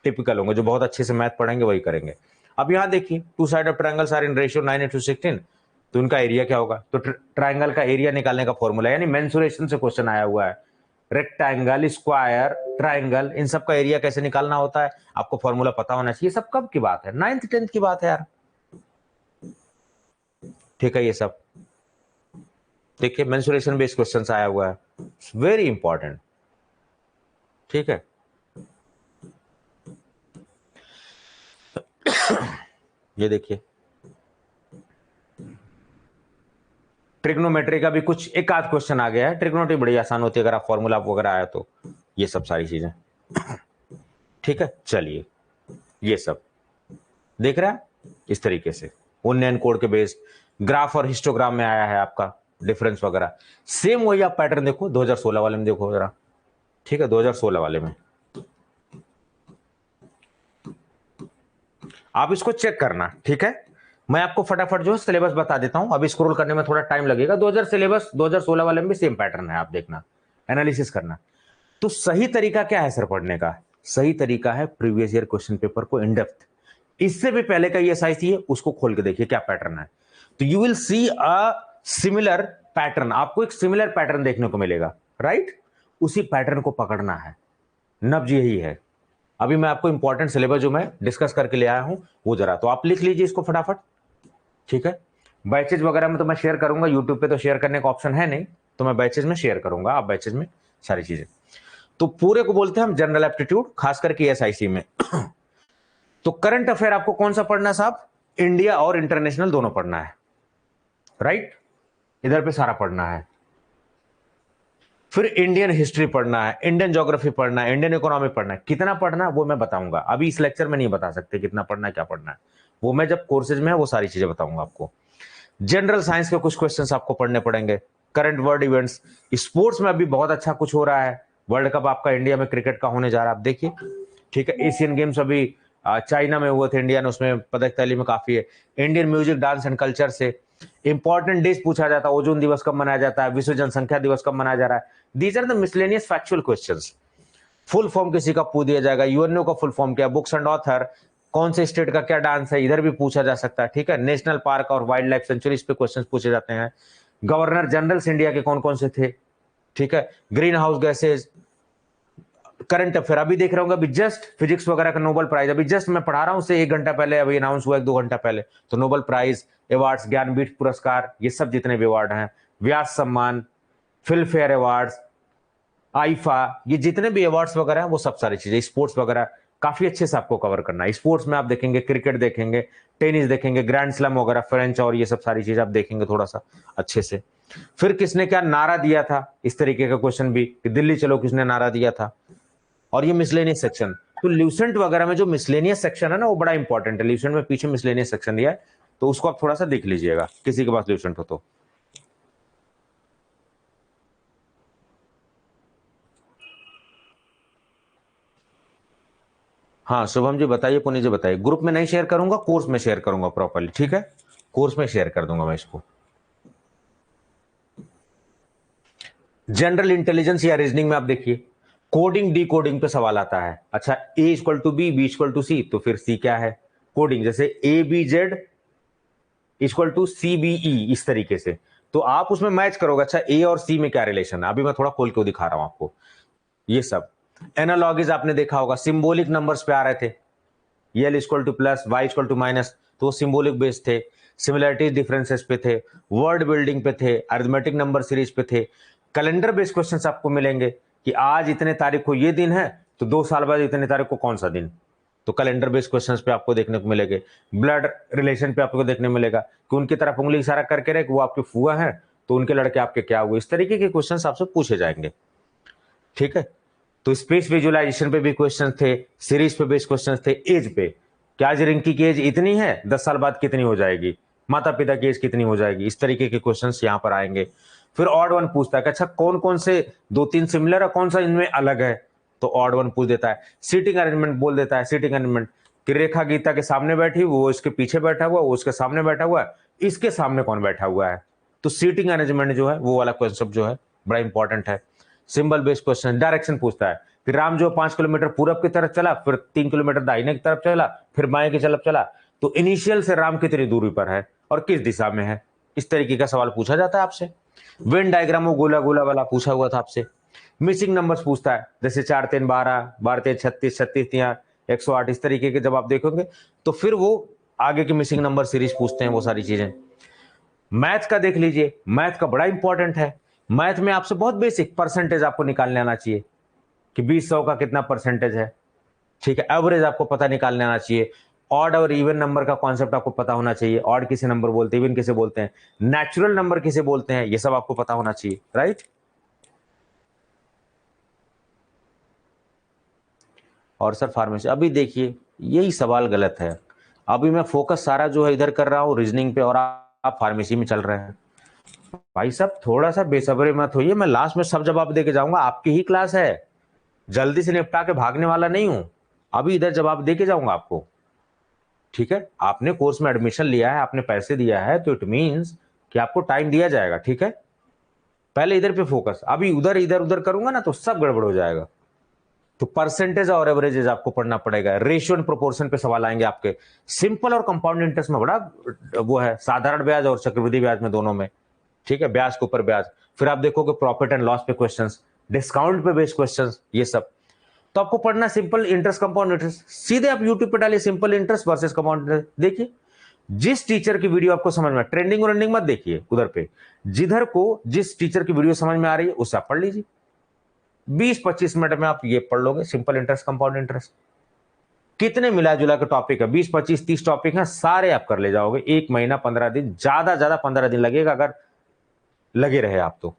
टिपिकल होंगे, जो बहुत अच्छे से मैथ पढ़ेंगे वही करेंगे। अब यहां देखिए, 2 side of triangles are in ratio 9:16, तो उनका एरिया क्या होगा, तो ट्रायंगल का एरिया निकालने का फॉर्मूला, यानी मेंसुरेशन से क्वेश्चन आया हुआ है। रेक्टेंगल, स्क्वायर, ट्रायंगल, इन सब का एरिया कैसे निकालना होता है आपको फॉर्मूला पता होना चाहिए। सब कब की बात है, 9th 10th की बात है यार। ठीक है, ये सब देखिए, मेंसुरेशन बेस्ड क्वेश्चंस आया हुआ है, वेरी इंपॉर्टेंट। ठीक है, ये देखिए, ट्रिग्नोमेट्री का भी कुछ एक आध क्वेश्चन आ गया है। ट्रिग्नोमेट्री बड़ी आसान होती है अगर आप फॉर्मूला वगैरह आया तो, ये सब सारी चीजें। ठीक है, चलिए, ये सब देख रहे हैं इस तरीके से, उन्नयन कोड के बेस्ड ग्राफ और हिस्टोग्राम में आया है आपका डिफरेंस वगैरह। सेम वही आप पैटर्न देखो 2016 वाले में, देखो जरा। ठीक है, 2016 वाले में आप इसको चेक करना। ठीक है, मैं आपको फटाफट जो है सिलेबस बता देता हूं, अभी स्क्रॉल करने में थोड़ा टाइम लगेगा। 2000 सिलेबस 2016 वाले में भी सेम पैटर्न है, आप देखना, एनालिसिस करना। तो सही तरीका क्या है सर पढ़ने का, सही तरीका है प्रीवियस ईयर क्वेश्चन पेपर को इन डेप्थ, इससे भी पहले का ये साइज है उसको खोल के देखिए क्या पैटर्न है, तो you will see a similar pattern, आपको एक सिमिलर पैटर्न देखने को मिलेगा, राइट। उसी पैटर्न को पकड़ना है, नब्ज यही है। अभी मैं आपको इंपॉर्टेंट सिलेबस जो मैं डिस्कस करके ले आया हूं वो जरा तो आप लिख लीजिए इसको फटाफट। ठीक है, बैचेज वगैरह में तो मैं शेयर करूंगा, यूट्यूब पे तो शेयर करने का ऑप्शन है नहीं, तो मैं बैचेज में शेयर करूंगा, आप बैचेज में सारी चीजें। तो पूरे को बोलते हैं हम जनरल एप्टीट्यूड, खास करके एसआईसी में। तो करंट अफेयर आपको कौन सा पढ़ना है साहब, इंडिया और इंटरनेशनल दोनों पढ़ना है, राइट, इधर पे सारा पढ़ना है। फिर इंडियन हिस्ट्री पढ़ना है, इंडियन ज्योग्राफी पढ़ना है, इंडियन इकोनॉमी पढ़ना है। कितना पढ़ना है वो मैं बताऊंगा, अभी इस लेक्चर में नहीं बता सकते कितना पढ़ना है क्या पढ़ना है, वो मैं जब कोर्सेज में है वो सारी चीजें बताऊंगा आपको। जनरल साइंस के कुछ क्वेश्चंस आपको पढ़ने पड़ेंगे, करंट वर्ल्ड इवेंट्स, स्पोर्ट्स में अभी बहुत अच्छा कुछ हो रहा है, वर्ल्ड कप आपका इंडिया में क्रिकेट का होने जा रहा है, आप देखिए, ठीक है। एशियन गेम्स अभी चाइना में हुए थे, इंडिया ने उसमें पदक तैली में काफी है। Indian music, dance and culture से इंपॉर्टेंट डेज पूछा जाता है, ओजोन दिवस कब मनाया जाता है, विश्व जनसंख्या दिवस कब मनाया जा रहा है। These are the miscellaneous factual questions. Full form किसी का पूछ दिया जाएगा, यूएनओ का फुल फॉर्म क्या, बुक्स एंड ऑथर, कौन से स्टेट का क्या डांस है, इधर भी पूछा जा सकता है, ठीक है। नेशनल पार्क और वाइल्ड लाइफ सेंचुरी पे क्वेश्चन पूछे जाते हैं। गवर्नर जनरल्स इंडिया के कौन कौन से थे, ठीक है। Green house gases, current affair अभी देख रहा हूँ, अभी जस्ट फिजिक्स वगैरह का नोबेल प्राइज अभी जस्ट मैं पढ़ा रहा हूँ उससे 1 घंटा पहले अभी अनाउंस हुआ, 1-2 घंटा पहले। तो नोबेल प्राइज, अवार्ड्स, ज्ञानपीठ पुरस्कार, ये सब जितने भी अवार्ड हैं, व्यास सम्मान, फिल्म फेयर अवार्ड्स, आईफा, ये जितने भी अवार्ड्स वगैरह हैं वो सब सारी चीजें, स्पोर्ट्स वगैरह काफी अच्छे से आपको कवर करना है। स्पोर्ट्स में आप देखेंगे क्रिकेट देखेंगे, टेनिस देखेंगे, ग्रैंड स्लैम वगैरह, फ्रेंच और ये सब सारी चीजें आप देखेंगे थोड़ा सा अच्छे से। फिर किसने क्या नारा दिया था, इस तरीके का क्वेश्चन भी, कि दिल्ली चलो किसने नारा दिया था। और ये मिसलेनियस सेक्शन, तो ल्यूसेंट वगैरह में जो मिसलेनियस सेक्शन है ना वो बड़ा इंपॉर्टेंट है। ल्यूसेंट में पीछे मिसलेनियस सेक्शन दिया है, तो उसको आप थोड़ा सा देख लीजिएगा किसी के पास ल्यूसेंट हो तो। हाँ शुभम जी बताइए, पुनी जी बताइए। ग्रुप में नहीं शेयर करूंगा, कोर्स में शेयर करूंगा प्रॉपरली, ठीक है, कोर्स में शेयर कर दूंगा मैं इसको। जनरल इंटेलिजेंस या रीजनिंग में आप देखिए, कोडिंग डी कोडिंग पे सवाल आता है। अच्छा, A equal to B, B equal to C, तो फिर सी क्या है, कोडिंग, जैसे A B Z equal to C B E, इस तरीके से। तो आप उसमें मैच करोगे, अच्छा ए और सी में क्या रिलेशन है, अभी मैं थोड़ा खोल के दिखा रहा हूं आपको। ये सब एनालॉगीज आपने देखा होगा, सिंबॉलिक नंबर्स पे आ रहे थे, L equal to plus, Y equal to minus, तो सिंबॉलिक बेस थे। सिमिलरिटीज डिफरेंसेस पे थे, वर्ड बिल्डिंग पे थे, अरिथमेटिक नंबर सीरीज पे थे। कैलेंडर बेस्ड क्वेश्चंस आपको मिलेंगे कि आज इतने तारीख को ये दिन है, तो 2 साल बाद इतने तारीख को कौन सा दिन, तो कैलेंडर बेस्ड क्वेश्चंस पे आपको देखने को मिलेंगे। ब्लड रिलेशन पे आपको देखने मिलेगा कि उनकी तरफ उंगली इशारा करके रहे कि वो आपके फुआ हैं, तो उनके लड़के आपके क्या हुए, इस तरीके के क्वेश्चंस आपसे पूछे जाएंगे, ठीक है। तो स्पेस विजुअलाइजेशन पे भी क्वेश्चन थे, सीरीज पे बेस्ड क्वेश्चन थे, एज पे, क्या आज रिंकी की एज इतनी है, 10 साल बाद कितनी हो जाएगी, माता पिता की एज कितनी हो जाएगी, इस तरीके के क्वेश्चंस यहां पर आएंगे। फिर ऑड वन पूछता है कि अच्छा कौन कौन से 2-3 सिमिलर है, कौन सा इनमें अलग है, तो ऑड वन पूछ देता है। सीटिंग अरेंजमेंट बोल देता है, सीटिंग अरेंजमेंट कि रेखा गीता के सामने बैठी, वो इसके पीछे बैठा हुआ, वो उसके सामने बैठा हुआ है, इसके सामने कौन बैठा हुआ है, तो सीटिंग अरेंजमेंट जो है वो वाला कॉन्सेप्ट जो है बड़ा इंपॉर्टेंट है। सिंबल बेस्ड क्वेश्चन, डायरेक्शन पूछता है कि राम जो 5 किलोमीटर पूरब की तरफ चला, फिर 3 किलोमीटर दाहिने की तरफ चला, फिर बाएं की तरफ चला, तो इनिशियल से राम कितनी दूरी पर है और किस दिशा में है, इस तरीके का सवाल पूछा जाता है आपसे। वेन डायग्राम वो गोला गोला वाला पूछा हुआ था आपसे। मिसिंग नंबर्स पूछता है, जैसे 4 3 12, 12 3 36, 36 3 108, इस तरीके के जब आप देखोगे तो फिर वो आगे की मिसिंग नंबर सीरीज पूछते हैं, वो सारी चीजें। मैथ का देख लीजिए, मैथ का बड़ा इंपॉर्टेंट है। मैथ में आपसे बहुत बेसिक परसेंटेज आपको निकालने आना चाहिए कि 20 100 का कितना परसेंटेज है, ठीक है। एवरेज आपको पता निकालने आना चाहिए। ऑड और इवन नंबर का कॉन्सेप्ट आपको पता होना चाहिए, ऑड किसे नंबर बोलते हैं, इवन किसे बोलते हैं, नेचुरल नंबर किसे बोलते हैं, ये सब आपको पता होना चाहिए, राइट। और सर फार्मेसी, अभी देखिए यही सवाल गलत है, अभी मैं फोकस सारा जो है इधर कर रहा हूं रीजनिंग पे, और आप फार्मेसी में चल रहे हैं। भाई साहब थोड़ा सा बेसब्री मत होइए, मैं लास्ट में सब जवाब दे के जाऊंगा, आपकी ही क्लास है, जल्दी से निपटा के भागने वाला नहीं हूं, अभी इधर जवाब दे के जाऊंगा आपको, ठीक है। आपने कोर्स में एडमिशन लिया है, आपने पैसे दिया है, तो इट मींस कि आपको टाइम दिया जाएगा, ठीक है। पहले इधर पे फोकस, अभी उधर इधर उधर करूंगा ना तो सब गड़बड़ हो जाएगा। तो परसेंटेज और एवरेजेस आपको पढ़ना पड़ेगा, रेशियो एंड प्रोपोर्शन पे सवाल आएंगे आपके। सिंपल और कंपाउंड इंटरेस्ट में बड़ा वो है, साधारण ब्याज और चक्रवृद्धि ब्याज में, दोनों में, ठीक है, ब्याज के ऊपर ब्याज। फिर आप देखोगे प्रॉफिट एंड लॉस पे क्वेश्चंस, डिस्काउंट पे बेस्ड क्वेश्चंस, ये सब। तो आपको पढ़ना सिंपल इंटरेस्ट, कंपाउंड इंटरेस्ट, सीधे आप यूट्यूब पे डालिए simple interest versus compound interest, देखिए जिस टीचर की वीडियो आपको समझ में, ट्रेंडिंग रनिंग मत देखिए उधर पे, जिधर को जिस टीचर की वीडियो समझ में आ रही है उससे आप पढ़ लीजिए, 20-25 मिनट में आप ये पढ़ लोगे सिंपल इंटरेस्ट, कंपाउंड इंटरेस्ट। कितने मिला जुला के टॉपिक है, 20-25-30 टॉपिक है, सारे आप कर ले जाओगे, 1 महीना 15 दिन, ज्यादा ज्यादा 15 दिन लगेगा अगर लगे रहे आप तो।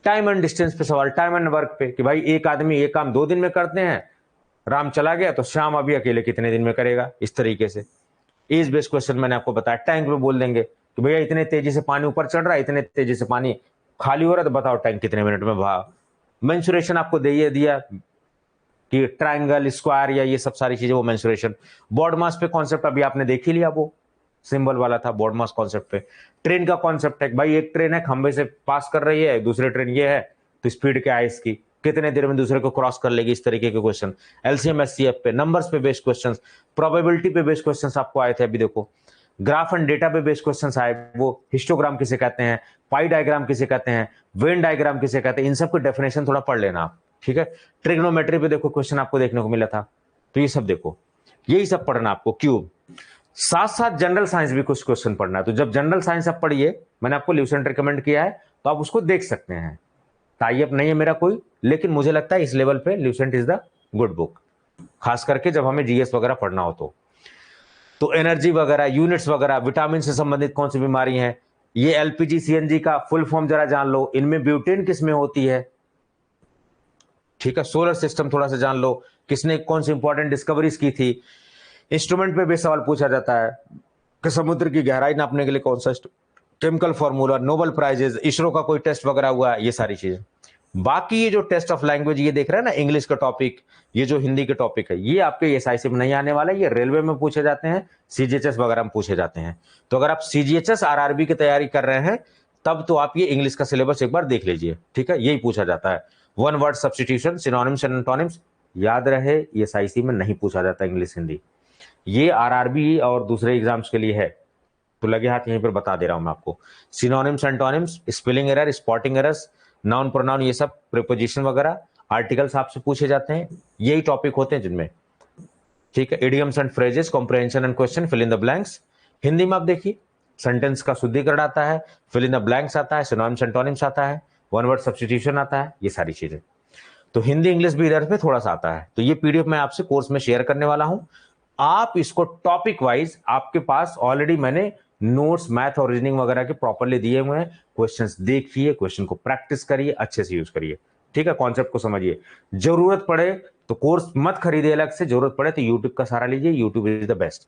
टाइम एंड डिस्टेंस पे सवाल, टाइम एंड वर्क पे, कि भाई एक आदमी एक काम 2 दिन में करते हैं, राम चला गया तो श्याम अभी अकेले कितने दिन में करेगा, इस तरीके से। एज बेस्ड क्वेश्चन मैंने आपको बताया। टैंक में बोल देंगे कि भैया इतने तेजी से पानी ऊपर चढ़ रहा है, इतने तेजी से पानी खाली हो रहा है, तो बताओ टैंक कितने मिनट में भरा। मेंसुरेशन आपको दे दिया कि ट्रायंगल, स्क्वायर या ये सब सारी चीजें, वो मेंसुरेशन। बॉड मास पे कॉन्सेप्ट अभी आपने देख ही लिया, वो सिंबल वाला था बॉड मास कॉन्सेप्ट पे। ट्रेन का कॉन्सेप्ट है, भाई एक ट्रेन है खंबे से पास कर रही है, दूसरी ट्रेन ये है, तो स्पीड क्या है इसकी, कितने देर में दूसरे को क्रॉस कर लेगी, इस तरीके के क्वेश्चन। एलसीएम एचसीएफ पे, नंबर्स पे बेस्ड क्वेश्चंस, प्रोबेबिलिटी पे बेस्ड क्वेश्चंस आपको आए थे। अभी देखो ग्राफ एंड डेटा पे बेस्ड क्वेश्चंस आए, वो हिस्टोग्राम किसे कहते हैं, पाई डायग्राम किसे कहते हैं, वेन डायग्राम किसे कहते हैं, इन सब की डेफिनेशन थोड़ा पढ़ लेना आप, ठीक है। ट्रिग्नोमेट्री पे देखो क्वेश्चन आपको देखने को मिला था, तो ये सब देखो, यही सब पढ़ना आपको। क्यूब, साथ साथ जनरल साइंस भी कुछ क्वेश्चन पढ़ना है, तो जब जनरल साइंस आप पढ़िए, मैंने आपको ल्यूसेंट रिकमेंड किया है तो आप उसको देख सकते हैं। टाई अप नहीं है मेरा कोई, लेकिन मुझे लगता है इस लेवल पे Lucent is the good book, खास करके जब हमें जीएस वगैरह पढ़ना हो तो एनर्जी वगैरह, यूनिट्स वगैरह, विटामिन से संबंधित कौन सी बीमारी है, ये एलपीजी सीएनजी का फुल फॉर्म जरा जान लो, इनमें ब्यूटेन किसमें होती है, ठीक है। सोलर सिस्टम थोड़ा सा जान लो, किसने कौन सी इंपॉर्टेंट डिस्कवरीज की थी। इंस्ट्रूमेंट पे भी सवाल पूछा जाता है कि समुद्र की गहराई नापने के लिए कौन सा chemical formula, Nobel prizes, ISRO का कोई टेस्ट वगैरह हुआ, ये सारी चीजें। बाकी ये जो टेस्ट ऑफ लैंग्वेज ये देख रहे हैं ना, इंग्लिश का टॉपिक, ये जो हिंदी के टॉपिक है, ये आपके एसआईसी में नहीं आने वाला है, ये रेलवे में पूछे जाते हैं, सीजीएचएस वगैरह में पूछे जाते हैं। तो अगर आप सीजीएचएस आरआरबी की तैयारी कर रहे हैं तब तो आप ये इंग्लिश का सिलेबस एक बार देख लीजिए, ठीक है। यही पूछा जाता है, one word substitution, synonyms and antonyms, याद रहे एसआईसी में नहीं पूछा जाता इंग्लिश हिंदी, ये आरआरबी और दूसरे एग्जाम्स के लिए है, तो लगे हाथ यहीं पर बता दे रहा हूं मैं आपको। Synonyms antonyms, spelling error, spotting errors, noun pronoun, ये सब प्रीपोजिशन वगैरह, आर्टिकल्स आपसे पूछे जाते हैं, यही टॉपिक होते हैं जिनमें, ठीक है। Idioms and phrases, comprehension and question, fill in the blanks. Hindi में आप देखिए सेंटेंस का शुद्धिकरण आता है, फिल इन द ब्लैंक्स आता है, सिनोनिम्स एंटोनिम्स आता है, वन वर्ड सब्स्टिट्यूशन आता है, ये सारी चीजें। तो हिंदी इंग्लिश भी इधर पे थोड़ा सा आता है। तो ये पीडीएफ मैं आपसे कोर्स में शेयर करने वाला हूं, आप इसको टॉपिक वाइज, आपके पास ऑलरेडी मैंने नोट्स मैथ और रीजनिंग वगैरह के प्रॉपर्ली दिए हुए हैं, क्वेश्चंस देखिए, क्वेश्चन को प्रैक्टिस करिए, अच्छे से यूज करिए, ठीक है। कॉन्सेप्ट को समझिए, जरूरत पड़े तो कोर्स मत खरीदिए अलग से, जरूरत पड़े तो यूट्यूब का सहारा लीजिए, यूट्यूब इज द बेस्ट।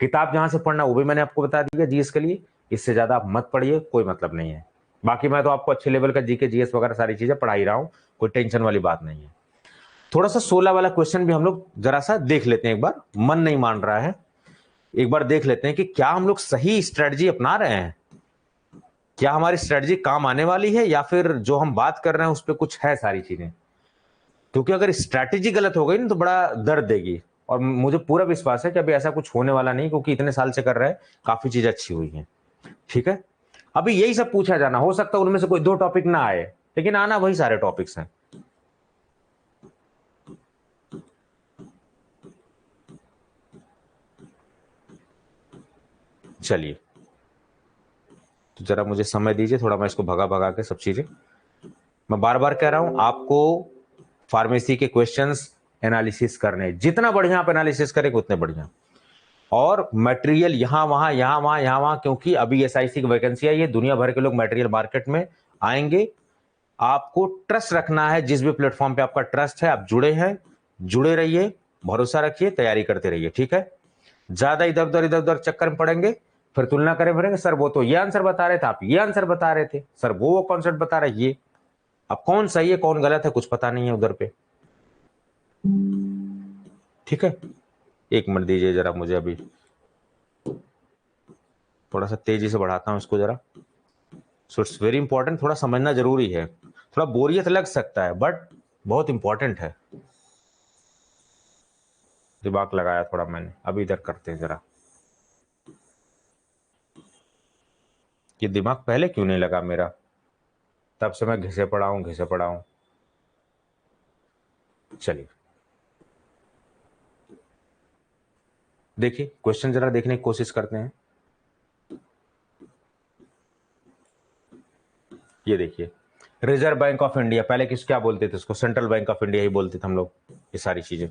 किताब जहां से पढ़ना वो भी मैंने आपको बता दिया जीएस के लिए, इससे ज्यादा आप मत पढ़िए, कोई मतलब नहीं है। बाकी मैं तो आपको अच्छे लेवल का जीके जीएस वगैरह सारी चीजें पढ़ा ही रहा हूं, कोई टेंशन वाली बात नहीं है। थोड़ा सा 16 वाला क्वेश्चन भी हम लोग जरा सा देख लेते हैं एक बार, मन नहीं मान रहा है, एक बार देख लेते हैं कि क्या हम लोग सही स्ट्रेटजी अपना रहे हैं, क्या हमारी स्ट्रेटजी काम आने वाली है, या फिर जो हम बात कर रहे हैं उस पर कुछ है सारी चीजें। क्योंकि अगर स्ट्रैटेजी गलत हो गई ना तो बड़ा दर्द देगी, और मुझे पूरा विश्वास है कि अभी ऐसा कुछ होने वाला नहीं, क्योंकि इतने साल से कर रहे हैं, काफी चीज अच्छी हुई है, ठीक है। अभी यही सब पूछा जाना, हो सकता है उनमें से कोई 2 टॉपिक ना आए, लेकिन आना वही सारे टॉपिक्स हैं। चलिए, तो जरा मुझे समय दीजिए थोड़ा, मैं इसको भगा भगा के सब चीजें, मैं बार बार कह रहा हूं आपको फार्मेसी के क्वेश्चंस एनालिसिस करने, जितना बढ़िया आप एनालिसिस करेंगे उतने बढ़िया। और मटेरियल यहां वहां यहां वहां यहां वहां, क्योंकि अभी एसआईसी की वैकेंसी आई है, दुनिया भर के लोग मटेरियल मार्केट में आएंगे। आपको ट्रस्ट रखना है, जिस भी प्लेटफॉर्म पे आपका ट्रस्ट है, आप जुड़े हैं, जुड़े रहिए, भरोसा रखिए, तैयारी करते रहिए, ठीक है। ज्यादा इधर उधर चक्कर में पड़ेंगे, फिर तुलना करें फिरेंगे, सर वो तो ये आंसर बता रहे थे, आप ये आंसर बता रहे थे, सर वो कॉन्सेप्ट बता रहे, ये अब कौन सही है कौन गलत है कुछ पता नहीं है उधर पे, ठीक है। 1 मिनट दीजिए जरा मुझे, अभी थोड़ा सा तेजी से बढ़ाता हूं इसको जरा। सो इट्स वेरी इंपॉर्टेंट, थोड़ा समझना जरूरी है, थोड़ा बोरियत लग सकता है बट बहुत इंपॉर्टेंट है। दिमाग लगाया थोड़ा मैंने, अभी इधर करते हैं जरा, ये दिमाग पहले क्यों नहीं लगा मेरा, तब से मैं घिसे पड़ा हूं। चलिए देखिए क्वेश्चन जरा देखने की कोशिश करते हैं। ये देखिए, रिजर्व बैंक ऑफ इंडिया, पहले क्या बोलते थे उसको, सेंट्रल बैंक ऑफ इंडिया ही बोलते थे हम लोग, ये सारी चीजें,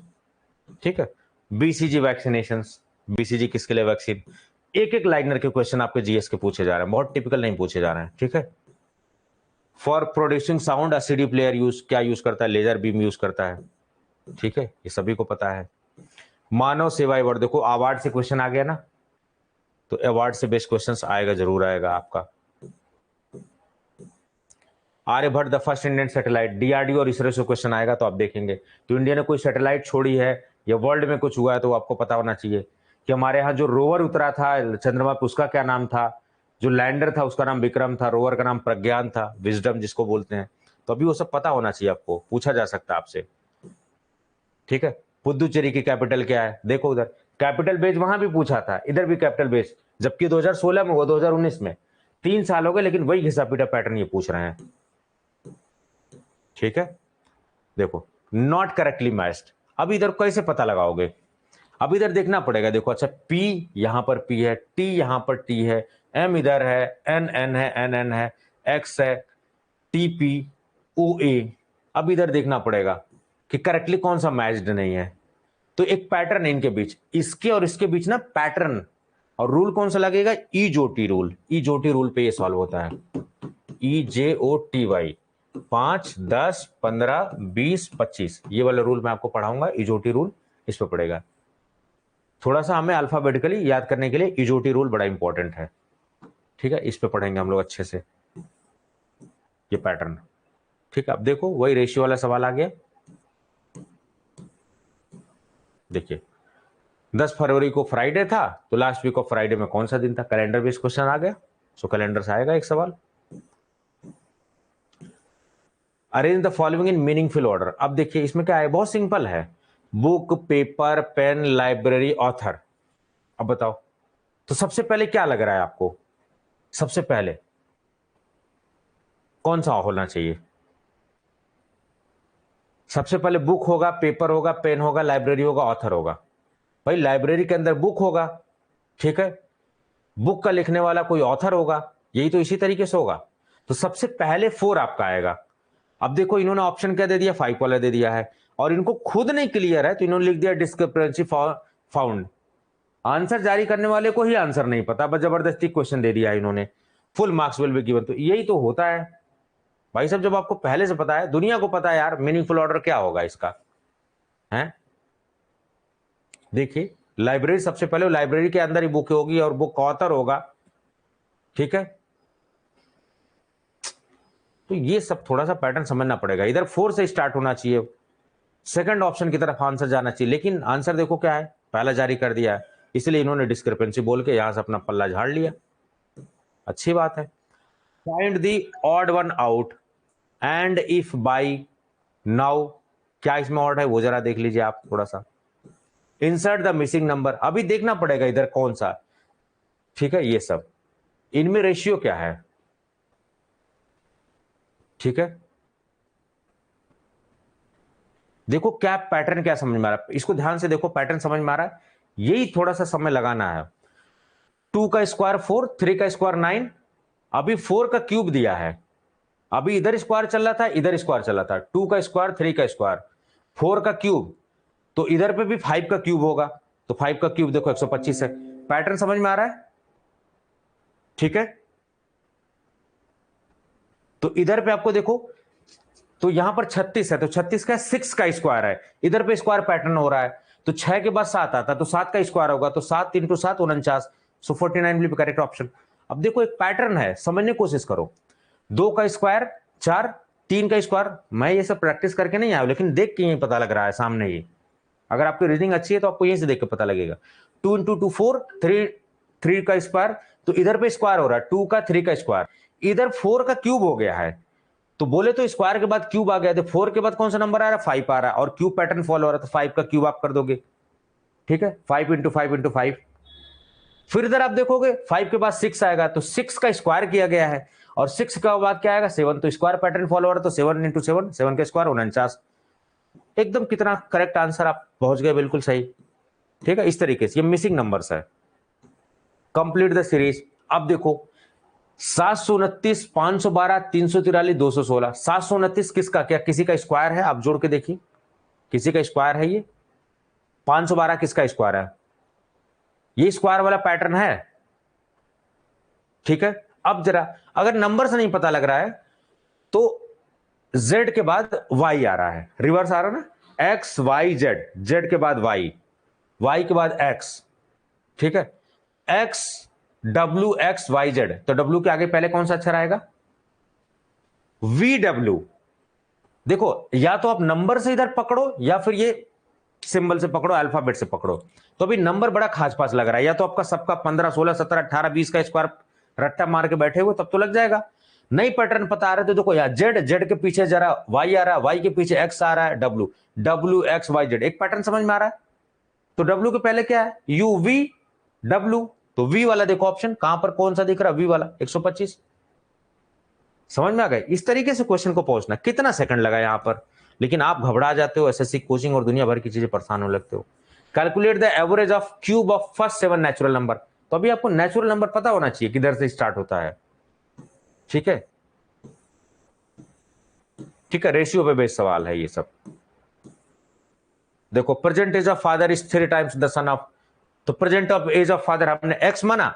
ठीक है। बीसीजी वैक्सीनेशन, बीसीजी किसके लिए वैक्सीन, एक एक लाइनर के क्वेश्चन आपके जीएस के पूछे जा रहे हैं, बहुत टिपिकल नहीं पूछे जा रहे हैं, ठीक है। For producing sound CD player क्या यूज करता है, लेजर बीम यूज करता है, ठीक है, ये सभी को पता है। मानव सेवा अवार्ड, देखो अवार्ड से क्वेश्चन आ गया ना, तो अवार्ड से बेस्ट क्वेश्चन आएगा, जरूर आएगा आपका। Aryabhata the first Indian satellite, DRDO और इसरो से क्वेश्चन आएगा तो आप देखेंगे। तो इंडिया ने कोई सैटेलाइट छोड़ी है या वर्ल्ड में कुछ हुआ है तो आपको पता होना चाहिए कि हमारे यहाँ जो रोवर उतरा था चंद्रमा पर, उसका क्या नाम था, जो लैंडर था उसका नाम विक्रम था, रोवर का नाम प्रज्ञान था, विजडम जिसको बोलते हैं। तो अभी वो सब पता होना चाहिए, आपको पूछा जा सकता है आपसे, ठीक है। पुदुचेरी की कैपिटल क्या है, देखो उधर कैपिटल बेस, वहां भी पूछा था, इधर भी कैपिटल बेस, जबकि 2016 में, वो 2019 में, 3 साल हो गए, लेकिन वही घिसा पीटा पैटर्न ये पूछ रहे हैं, ठीक है। देखो नॉट करेक्टली मैच्ड, अब इधर कैसे पता लगाओगे, अब इधर देखना पड़ेगा। देखो अच्छा, P यहां पर P है, T यहां पर T है, M इधर है, N है, NN है, X है, TP OA। अब इधर देखना पड़ेगा कि करेक्टली कौन सा मैच्ड नहीं है। तो एक पैटर्न है इनके बीच, इसके और इसके बीच ना पैटर्न, और रूल कौन सा लगेगा, EJOT रूल। EJOT रूल पे ये सॉल्व होता है, EJOTY, 5, 10, 15, 20, 25, ये वाला रूल मैं आपको पढ़ाऊंगा, EJOT रूल इस पे पड़ेगा। थोड़ा सा हमें अल्फाबेटिकली याद करने के लिए EJOT रूल बड़ा इंपॉर्टेंट है, ठीक है, इस पे पढ़ेंगे हम लोग अच्छे से ये पैटर्न, ठीक है। अब देखो वही रेशियो वाला सवाल आ गया, देखिए 10 फरवरी को फ्राइडे था, तो लास्ट वीक ऑफ फ्राइडे में कौन सा दिन था, कैलेंडर बेस्ड क्वेश्चन आ गया, सो कैलेंडर से आएगा एक सवाल। Arrange the following in meaningful order, अब देखिए इसमें क्या है, बहुत सिंपल है, book, paper, pen, library, author. अब बताओ, तो सबसे पहले क्या लग रहा है आपको, सबसे पहले कौन सा होना चाहिए, सबसे पहले बुक होगा, पेपर होगा, पेन होगा, लाइब्रेरी होगा, ऑथर होगा। भाई लाइब्रेरी के अंदर बुक होगा, ठीक है, बुक का लिखने वाला कोई ऑथर होगा, यही तो इसी तरीके से होगा। तो सबसे पहले 4 आपका आएगा। अब देखो इन्होंने ऑप्शन क्या दे दिया, 5 वाला दे दिया है, और इनको खुद नहीं क्लियर है तो इन्होंने लिख दिया डिस्क्रिपेंसी फाउंड। आंसर जारी करने वाले को ही आंसर नहीं पता, बस जबरदस्ती क्वेश्चन दे दिया इन्होंने, full marks will be given. तो यही तो होता है भाई साहब, जब आपको पहले से पता है, दुनिया को पता है यार मीनिंगफुल ऑर्डर क्या होगा इसका, है। देखिए लाइब्रेरी सबसे पहले, लाइब्रेरी के अंदर ही बुक होगी और बुक का ऑथर होगा, ठीक है। तो ये सब थोड़ा सा पैटर्न समझना पड़ेगा, इधर 4 से स्टार्ट होना चाहिए, सेकंड ऑप्शन की तरफ आंसर जाना चाहिए, लेकिन आंसर देखो क्या है, पहला जारी कर दिया है, इसलिए इन्होंने डिस्क्रिपेंसी बोल के यहां से अपना पल्ला झाड़ लिया, अच्छी बात है। Find the odd one out and if by now, क्या इसमें ऑड है वो जरा देख लीजिए आप थोड़ा सा। इंसर्ट द मिसिंग नंबर, अभी देखना पड़ेगा इधर कौन सा, ठीक है, ये सब इनमें रेशियो क्या है, ठीक है। देखो क्या पैटर्न, क्या समझ में आ रहा है, इसको ध्यान से देखो, पैटर्न समझ में आ रहा है, यही थोड़ा सा समय लगाना है। 2 का स्क्वायर 4, 3 का स्क्वायर 9, अभी 4 का क्यूब दिया है, अभी इधर स्क्वायर चल रहा था, इधर स्क्वायर चल रहा था, 2 का स्क्वायर, 3 का स्क्वायर, 4 का क्यूब, तो इधर पे भी 5 का क्यूब होगा, तो 5 का क्यूब देखो 125 है। पैटर्न समझ में आ रहा है, ठीक है। तो इधर पे आपको देखो, तो यहां पर 36 है, तो 36 का 6 का स्क्वायर है, इधर पे स्क्वायर पैटर्न हो रहा है, तो 6 के बाद 7 आता, तो 7 का स्क्वायर होगा, तो 7 into 7 49, so 49 will be correct option. अब देखो एक पैटर्न है, समझने की कोशिश करो, 2 का स्क्वायर 4, 3 का स्क्वायर, मैं ये सब प्रैक्टिस करके नहीं आया, लेकिन देख के यही पता लग रहा है सामने ही, अगर आपकी रीडिंग अच्छी है तो आपको यहीं से देख के पता लगेगा। 2 इंटू 2 4, 3 का स्क्वायर, तो इधर पे स्क्वायर हो रहा है, 2 का 3 का स्क्वायर, इधर 4 का क्यूब हो गया है, तो बोले तो स्क्वायर के बाद क्यूब आ गया, तो 4 के बाद कौन सा नंबर आ रहा है, 5 आ रहा है, और क्यूब पैटर्न फॉलो हो रहा है, तो 5 का क्यूब आप कर दोगे, ठीक है, 5 इंटू 5 इंटू 5। फिर इधर आप देखोगे 5 के बाद 6 आएगा, तो 6 का स्क्वायर किया गया है, और 6 का बाद क्या आएगा 7, तो स्क्वायर पैटर्न फॉलो हो रहा है, तो 7 इंटू 7, 7 का स्क्वायर 49, एकदम कितना करेक्ट आंसर आप पहुंच गए, बिल्कुल सही, ठीक है। इस तरीके से ये मिसिंग नंबर्स है। कंप्लीट द सीरीज, अब देखो 729, 512, 343, 216, 729 किसका, क्या किसी का स्क्वायर है, आप जोड़ के देखिए, किसी का स्क्वायर है ये, 512 किसका स्क्वायर है, ये स्क्वायर वाला पैटर्न है, ठीक है। अब जरा अगर नंबर से नहीं पता लग रहा है तो z के बाद y आ रहा है, रिवर्स आ रहा है ना, x y z, z के बाद y, y के बाद x, ठीक है, x w x y z, तो w के आगे पहले कौन सा अक्षर आएगा, vw। देखो या तो आप नंबर से इधर पकड़ो या फिर ये सिंबल से पकड़ो, अल्फाबेट से पकड़ो। तो अभी नंबर बड़ा खास पास लग रहा है, या तो आपका सबका 15 16 17 18 20 का स्क्वायर रट्टा मार के बैठे हुए तब तो लग जाएगा। नई पैटर्न पता आ रहा है तो देखो यार, जेड के पीछे जरा वाई आ रहा है, वाई के पीछे एक्स आ रहा है, डब्ल्यू एक्स वाई जेड, एक पैटर्न समझ में आ रहा है। तो डब्ल्यू के पहले क्या है, यू वी डब्ल्यू, तो वी वाला देखो ऑप्शन कहां पर कौन सा दिख रहा है, वी वाला 125। समझ में आ गए। इस तरीके से क्वेश्चन को पहुंचना, कितना सेकंड लगा यहां पर, लेकिन आप घबरा जाते हो, एसएससी कोचिंग और दुनिया भर की चीजें परेशान होने लगते हो। Calculate the average of cube of first 7 natural number, तो अभी आपको नेचुरल नंबर पता होना चाहिए किधर से स्टार्ट होता है, ठीक है, ठीक है, रेशियो पे बेस्ड सवाल है ये सब। देखो present age of father is 3 times the son of, तो present of age of father हमने एक्स माना,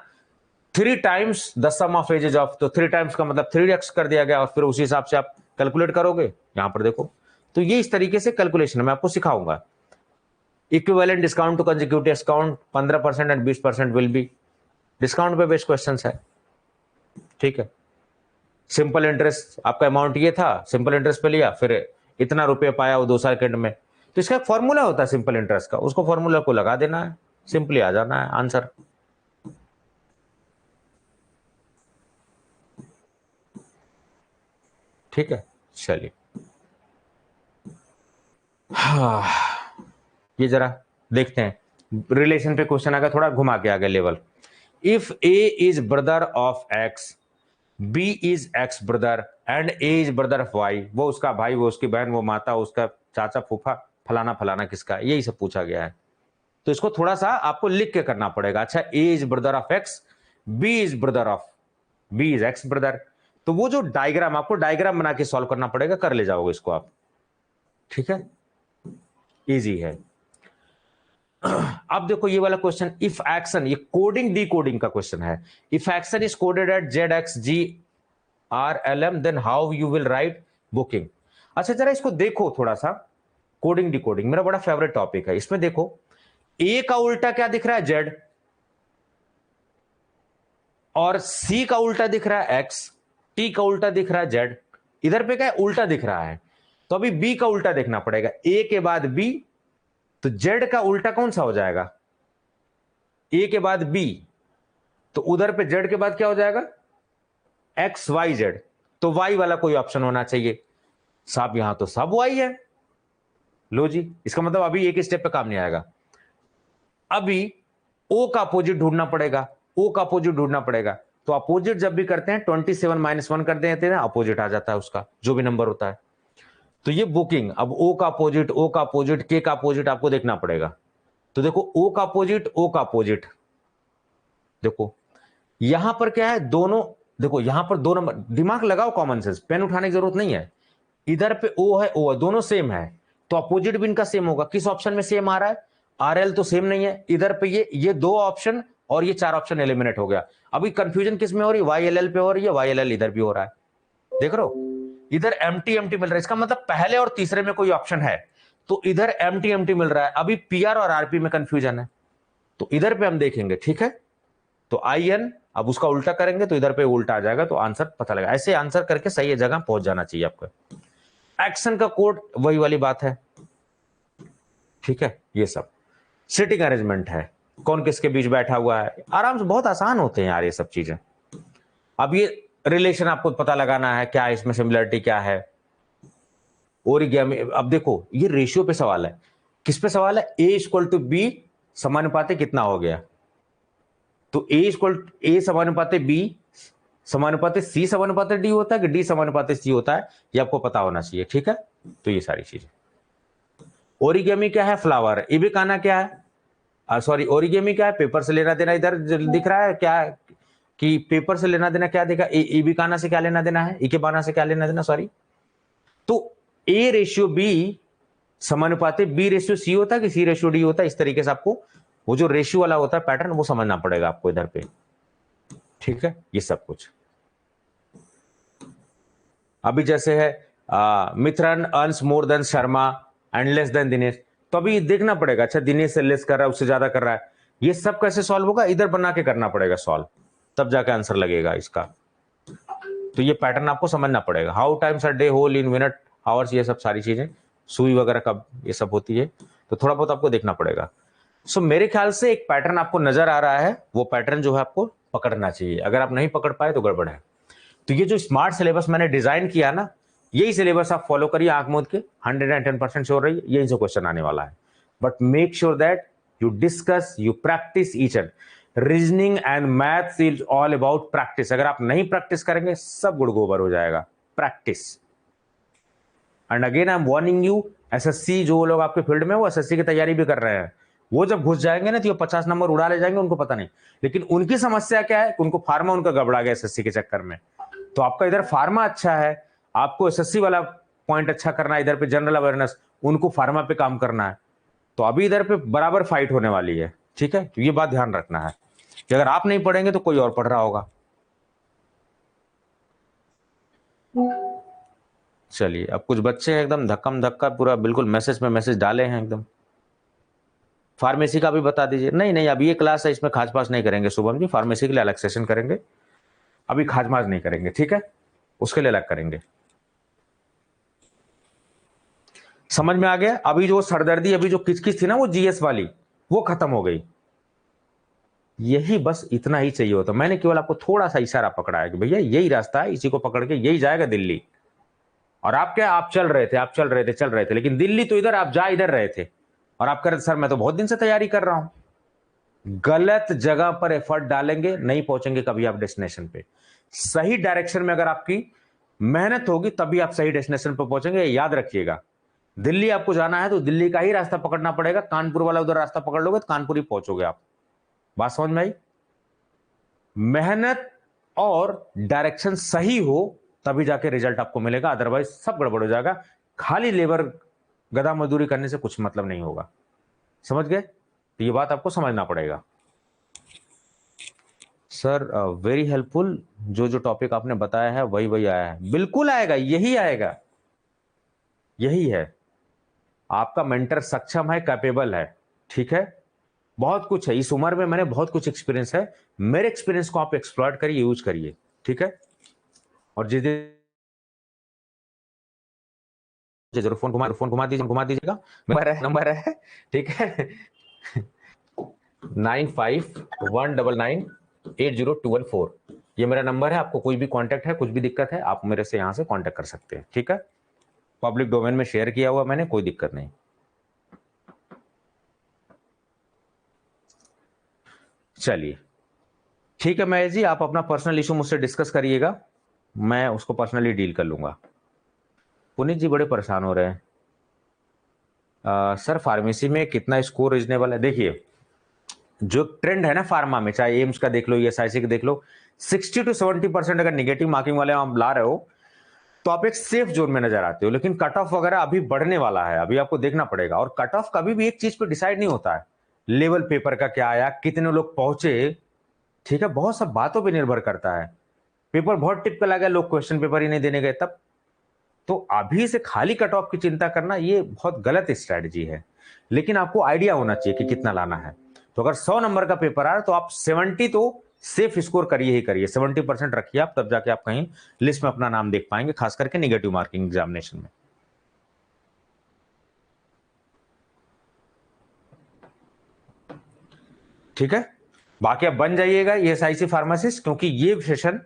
3 times the sum of ages of, तो 3 टाइम्स का मतलब 3x कर दिया गया, और फिर उसी हिसाब से आप कैलकुलेट करोगे। यहां पर देखो, तो ये इस तरीके से कैलकुलेशन मैं आपको सिखाऊंगा। Equivalent discount to consecutive discount 15% and 20% will be, discount पे बेस्ड क्वेश्चन है, ठीक है। सिंपल इंटरेस्ट आपका अमाउंट ये था, सिंपल इंटरेस्ट पे लिया, फिर इतना रुपये पाया वो 2 सेकंड में, तो इसका एक फॉर्मूला होता है सिंपल इंटरेस्ट का, उसको फॉर्मूला को लगा देना है, सिंपली आ जाना है आंसर। ठीक है, चलिए हाँ, ये जरा देखते हैं रिलेशन पे क्वेश्चन आगे, थोड़ा घुमा के आगे level. If A is brother of X, B is X brother and A is brother of Y, वो उसका भाई, वो उसकी बहन, वो माता, उसका चाचा, फूफा, फलाना फलाना किसका, यही सब पूछा गया है। तो इसको थोड़ा सा आपको लिख के करना पड़ेगा। अच्छा, A is brother of X, B is brother of, B is X brother, तो वो जो डायग्राम, आपको डायग्राम बना के सॉल्व करना पड़ेगा, कर ले जाओगे इसको आप, ठीक है, इजी है। अब देखो ये वाला क्वेश्चन, इफ एक्शन, ये कोडिंग डी कोडिंग का क्वेश्चन है। If action is coded at Z X G R L M, then how you will write booking. अच्छा जरा इसको देखो थोड़ा सा, कोडिंग डी कोडिंग मेरा बड़ा फेवरेट टॉपिक है। इसमें देखो ए का उल्टा क्या दिख रहा है, जेड, और सी का उल्टा दिख रहा है एक्स, टी का उल्टा दिख रहा है जेड, इधर पे क्या है, उल्टा दिख रहा है। तो अभी बी का उल्टा देखना पड़ेगा, ए के बाद बी, तो जेड का उल्टा कौन सा हो जाएगा, ए के बाद बी, तो उधर पे जेड के बाद क्या हो जाएगा, एक्स वाई जेड, तो वाई वाला कोई ऑप्शन होना चाहिए साहब, यहां तो सब वाई है। लो जी, इसका मतलब अभी एक स्टेप पे काम नहीं आएगा, अभी ओ का अपोजिट ढूंढना पड़ेगा, ओ का अपोजिट ढूंढना पड़ेगा। तो अपोजिट जब भी करते हैं 27 -1 कर देते हैं, अपोजिट आ जाता है उसका जो भी नंबर होता है। तो ये बुकिंग, अब ओ का अपोजिट, ओ का अपोजिट, के का अपोजिट आपको देखना पड़ेगा। तो देखो ओ का अपोजिट, ओ का अपोजिट, देखो यहां पर क्या है, दोनों, देखो यहां पर 2 नंबर, दिमाग लगाओ, कॉमन सेंस, पेन उठाने की जरूरत नहीं है। इधर पे ओ है, ओ है, दोनों सेम है, तो अपोजिट भी इनका सेम होगा। किस ऑप्शन में सेम आ रहा है, आरएल तो सेम नहीं है। इधर पे ये 2 ऑप्शन और ये 4 ऑप्शन एलिमिनेट हो गया। अभी कंफ्यूजन किस में हो रही है, वाई एल एल पे हो रही है, वाई एल एल इधर भी हो रहा है, देख रहे हो, इधर एम्प्टी एम्प्टी मिल रहा है, इसका मतलब पहले और तीसरे में कोई ऑप्शन है, तो इधर एम्प्टी एम्प्टी मिल रहा है। अभी पीआर और आरपी में कंफ्यूजन है, तो इधर पे हम देखेंगे, ठीक है। तो आई एन, अब उसका उल्टा करेंगे तो इधर पे उल्टा आ जाएगा, तो आंसर पता लगा। ऐसे आंसर करके सही जगह पहुंच जाना चाहिए आपको। एक्शन का कोड वही वाली बात है, ठीक है। ये सब सिटिंग अरेंजमेंट है, कौन किसके बीच बैठा हुआ है, आराम से, बहुत आसान होते हैं यार ये सब चीजें। अब ये रिलेशन आपको पता लगाना है, क्या इसमें सिमिलरिटी क्या है, ओरिगेमी। अब देखो ये रेशियो पे सवाल है, किस पे सवाल है, ए इक्वल टू बी समानुपाती कितना हो गया, तो ए समानुपाती बी समानुपाती सी समानुपाती डी होता है कि डी समानुपाती सी होता है, ये आपको पता होना चाहिए, ठीक है। तो ये सारी चीजें। ओरिगेमी क्या है, फ्लावर। इबिकाना क्या है, सॉरी ओरिगेमी क्या है, पेपर से लेना देना, इधर दिख रहा है क्या कि पेपर से लेना देना क्या दिखा, इबिकाना से क्या लेना देना है, इकेबाना से क्या लेना देना, सॉरी। तो ए रेशियो बी समानुपाती बी रेशियो सी होता है कि सी रेशियो डी होता है, इस तरीके से आपको वो जो रेशियो वाला होता है पैटर्न, वो समझना पड़ेगा आपको इधर पे, ठीक है। ये सब कुछ अभी जैसे है Mithun earns more than Sharma and less than Dinesh, तो अभी देखना पड़ेगा, अच्छा दिनेश से लेस कर रहा है, उससे ज्यादा कर रहा है, ये सब कैसे सॉल्व होगा, इधर बना के करना पड़ेगा सॉल्व, तब जाके आंसर लगेगा इसका। तो ये पैटर्न आपको समझना पड़ेगा। How times a day, whole, in, minute, hours, ये सब सारी चीजें, सुई वगैरह कब ये सब होती है, तो थोड़ा बहुत आपको देखना पड़ेगा। सो मेरे ख्याल से एक पैटर्न आपको नजर आ रहा है, वो पैटर्न जो है आपको पकड़ना चाहिए, अगर आप नहीं पकड़ पाए तो गड़बड़ है। तो ये जो स्मार्ट सिलेबस मैंने डिजाइन किया ना, यही सिलेबस आप फॉलो करिए आंख मूंद के, 110% श्योर रहिए यही से क्वेश्चन आने वाला है। But make sure that you discuss, you practice each and reasoning and maths is all about practice. अगर आप नहीं प्रैक्टिस करेंगे सब गुड़ गोबर हो जाएगा। Practice. And again I am warning you, SSC जो लोग आपके फील्ड में वो एसएससी की तैयारी भी कर रहे हैं, वो जब घुस जाएंगे ना तो ये 50 नंबर उड़ा ले जाएंगे, उनको पता नहीं। लेकिन उनकी समस्या क्या है, उनको फार्मा उनका गड़बड़ा गया एसएससी के चक्कर में। तो आपका इधर फार्मा अच्छा है, आपको एसएससी वाला पॉइंट अच्छा करना है, इधर पे जनरल अवेयरनेस, उनको फार्मा पे काम करना है। तो अभी इधर पे बराबर फाइट होने वाली है, ठीक है। तो ये बात ध्यान रखना है कि अगर आप नहीं पढ़ेंगे तो कोई और पढ़ रहा होगा। चलिए, अब कुछ बच्चे हैं एकदम धक्कम धक्का पूरा बिल्कुल मैसेज में मैसेज डाले हैं एकदम। फार्मेसी का भी बता दीजिए। नहीं नहीं, अभी ये क्लास है, इसमें खास पास नहीं करेंगे शुभम जी, फार्मेसी के लिए अलग सेशन करेंगे, अभी खाजमाज नहीं करेंगे, ठीक है, उसके लिए अलग करेंगे। समझ में आ गया? अभी जो सरदर्दी, अभी जो किचकिच थी ना वो जीएस वाली, वो खत्म हो गई। यही बस इतना ही चाहिए होता, मैंने केवल आपको थोड़ा सा इशारा पकड़ा है कि भैया यही रास्ता है, इसी को पकड़ के यही जाएगा दिल्ली। और आप क्या, आप चल रहे थे, आप चल रहे थे, चल रहे थे, लेकिन दिल्ली तो इधर, आप जा इधर रहे थे, और आप कह रहे थे सर मैं तो बहुत दिन से तैयारी कर रहा हूं। गलत जगह पर एफर्ट डालेंगे, नहीं पहुंचेंगे कभी आप डेस्टिनेशन पे। सही डायरेक्शन में अगर आपकी मेहनत होगी तभी आप सही डेस्टिनेशन पर पहुंचेंगे, याद रखिएगा। दिल्ली आपको जाना है तो दिल्ली का ही रास्ता पकड़ना पड़ेगा, कानपुर वाला उधर रास्ता पकड़ लोगे तो कानपुर ही पहुंचोगे आप। बात समझ में आई? मेहनत और डायरेक्शन सही हो तभी जाके रिजल्ट आपको मिलेगा, अदरवाइज सब गड़बड़ हो जाएगा। खाली लेबर गधा मजदूरी करने से कुछ मतलब नहीं होगा। समझ गए? तो ये बात आपको समझना पड़ेगा। सर वेरी हेल्पफुल, जो जो टॉपिक आपने बताया है वही वही आया है, बिल्कुल आएगा, यही आएगा, यही है। आपका मेंटर सक्षम है, कैपेबल है, ठीक है। बहुत कुछ है इस उम्र में, मैंने बहुत कुछ एक्सपीरियंस है, मेरे एक्सपीरियंस को आप एक्सप्लॉइट करिए, यूज करिए, ठीक है। और जिस दिन जरूर फोन घुमा दीजिएगा, नंबर है ठीक है 9519980214, ये मेरा नंबर है। आपको कोई भी कांटेक्ट है, कुछ भी दिक्कत है, आप मेरे से यहां से कांटेक्ट कर सकते हैं, ठीक है। पब्लिक डोमेन में शेयर किया हुआ मैंने, कोई दिक्कत नहीं। चलिए ठीक है महेश जी, आप अपना पर्सनल इशू मुझसे डिस्कस करिएगा, मैं उसको पर्सनली डील कर लूंगा। पुनीत जी बड़े परेशान हो रहे हैं। सर फार्मेसी में कितना स्कोर रीजनेबल है? देखिए जो ट्रेंड है ना फार्मा में, चाहे एम्स का देख लो, ईएसआईसी का देख लो, 60 to 70% अगर निगेटिव मार्किंग वाले आप ला रहे हो तो आप एक सेफ जोन में नजर आते हो। लेकिन कट ऑफ वगैरह अभी बढ़ने वाला है, अभी आपको देखना पड़ेगा। और कट ऑफ कभी भी एक चीज पे डिसाइड नहीं होता है, लेवल पेपर का क्या आया, कितने लोग पहुंचे, ठीक है, बहुत सब बातों पर निर्भर करता है। पेपर बहुत टिपिकल आ गया, लोग क्वेश्चन पेपर ही नहीं देने गए तब। तो अभी से खाली कट ऑफ की चिंता करना ये बहुत गलत स्ट्रैटेजी है। लेकिन आपको आइडिया होना चाहिए कि कितना लाना है। तो अगर 100 नंबर का पेपर आ रहा है तो आप 70 तो सेफ स्कोर करिए ही करिए, 70% रखिए आप, तब जाके आप कहीं लिस्ट में अपना नाम देख पाएंगे, खास करके निगेटिव मार्किंग एग्जामिनेशन में। ठीक है, बाकी आप बन जाइएगा ईएसआईसी फार्मासिस्ट, क्योंकि ये सेशन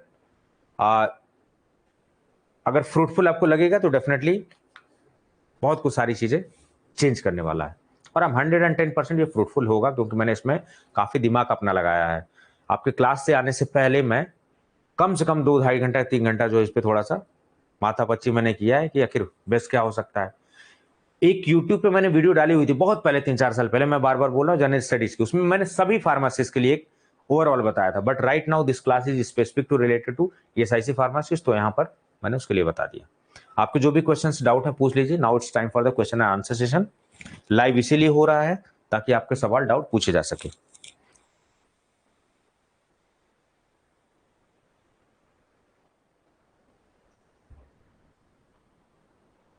अगर फ्रूटफुल आपको लगेगा तो डेफिनेटली बहुत कुछ सारी चीजें चेंज करने वाला है। और हम 110% ये फ्रूटफुल होगा, क्योंकि मैंने इसमें काफी दिमाग अपना लगाया है। आपके क्लास से आने से पहले मैं कम से कम 2-2.5 घंटा 3 घंटा जो इस पे थोड़ा सा माथा पच्ची मैंने किया है कि आखिर बेस्ट क्या हो सकता है। एक यूट्यूब पे मैंने वीडियो डाली हुई थी बहुत पहले, 3-4 साल पहले, मैं बार बार बोल रहा हूँ, जनरल स्टडीज की, उसमें मैंने सभी फार्मासिस्ट के लिए एक ओवरऑल बताया था। But right now this class is specific to related to ESIC pharmacist, तो यहाँ पर मैंने उसके लिए बता दिया। आपके जो भी क्वेश्चंस डाउट है पूछ लीजिए। Now it's time for the question and answer session. Live इसीलिए हो रहा है ताकि आपके सवाल डाउट पूछे जा सके।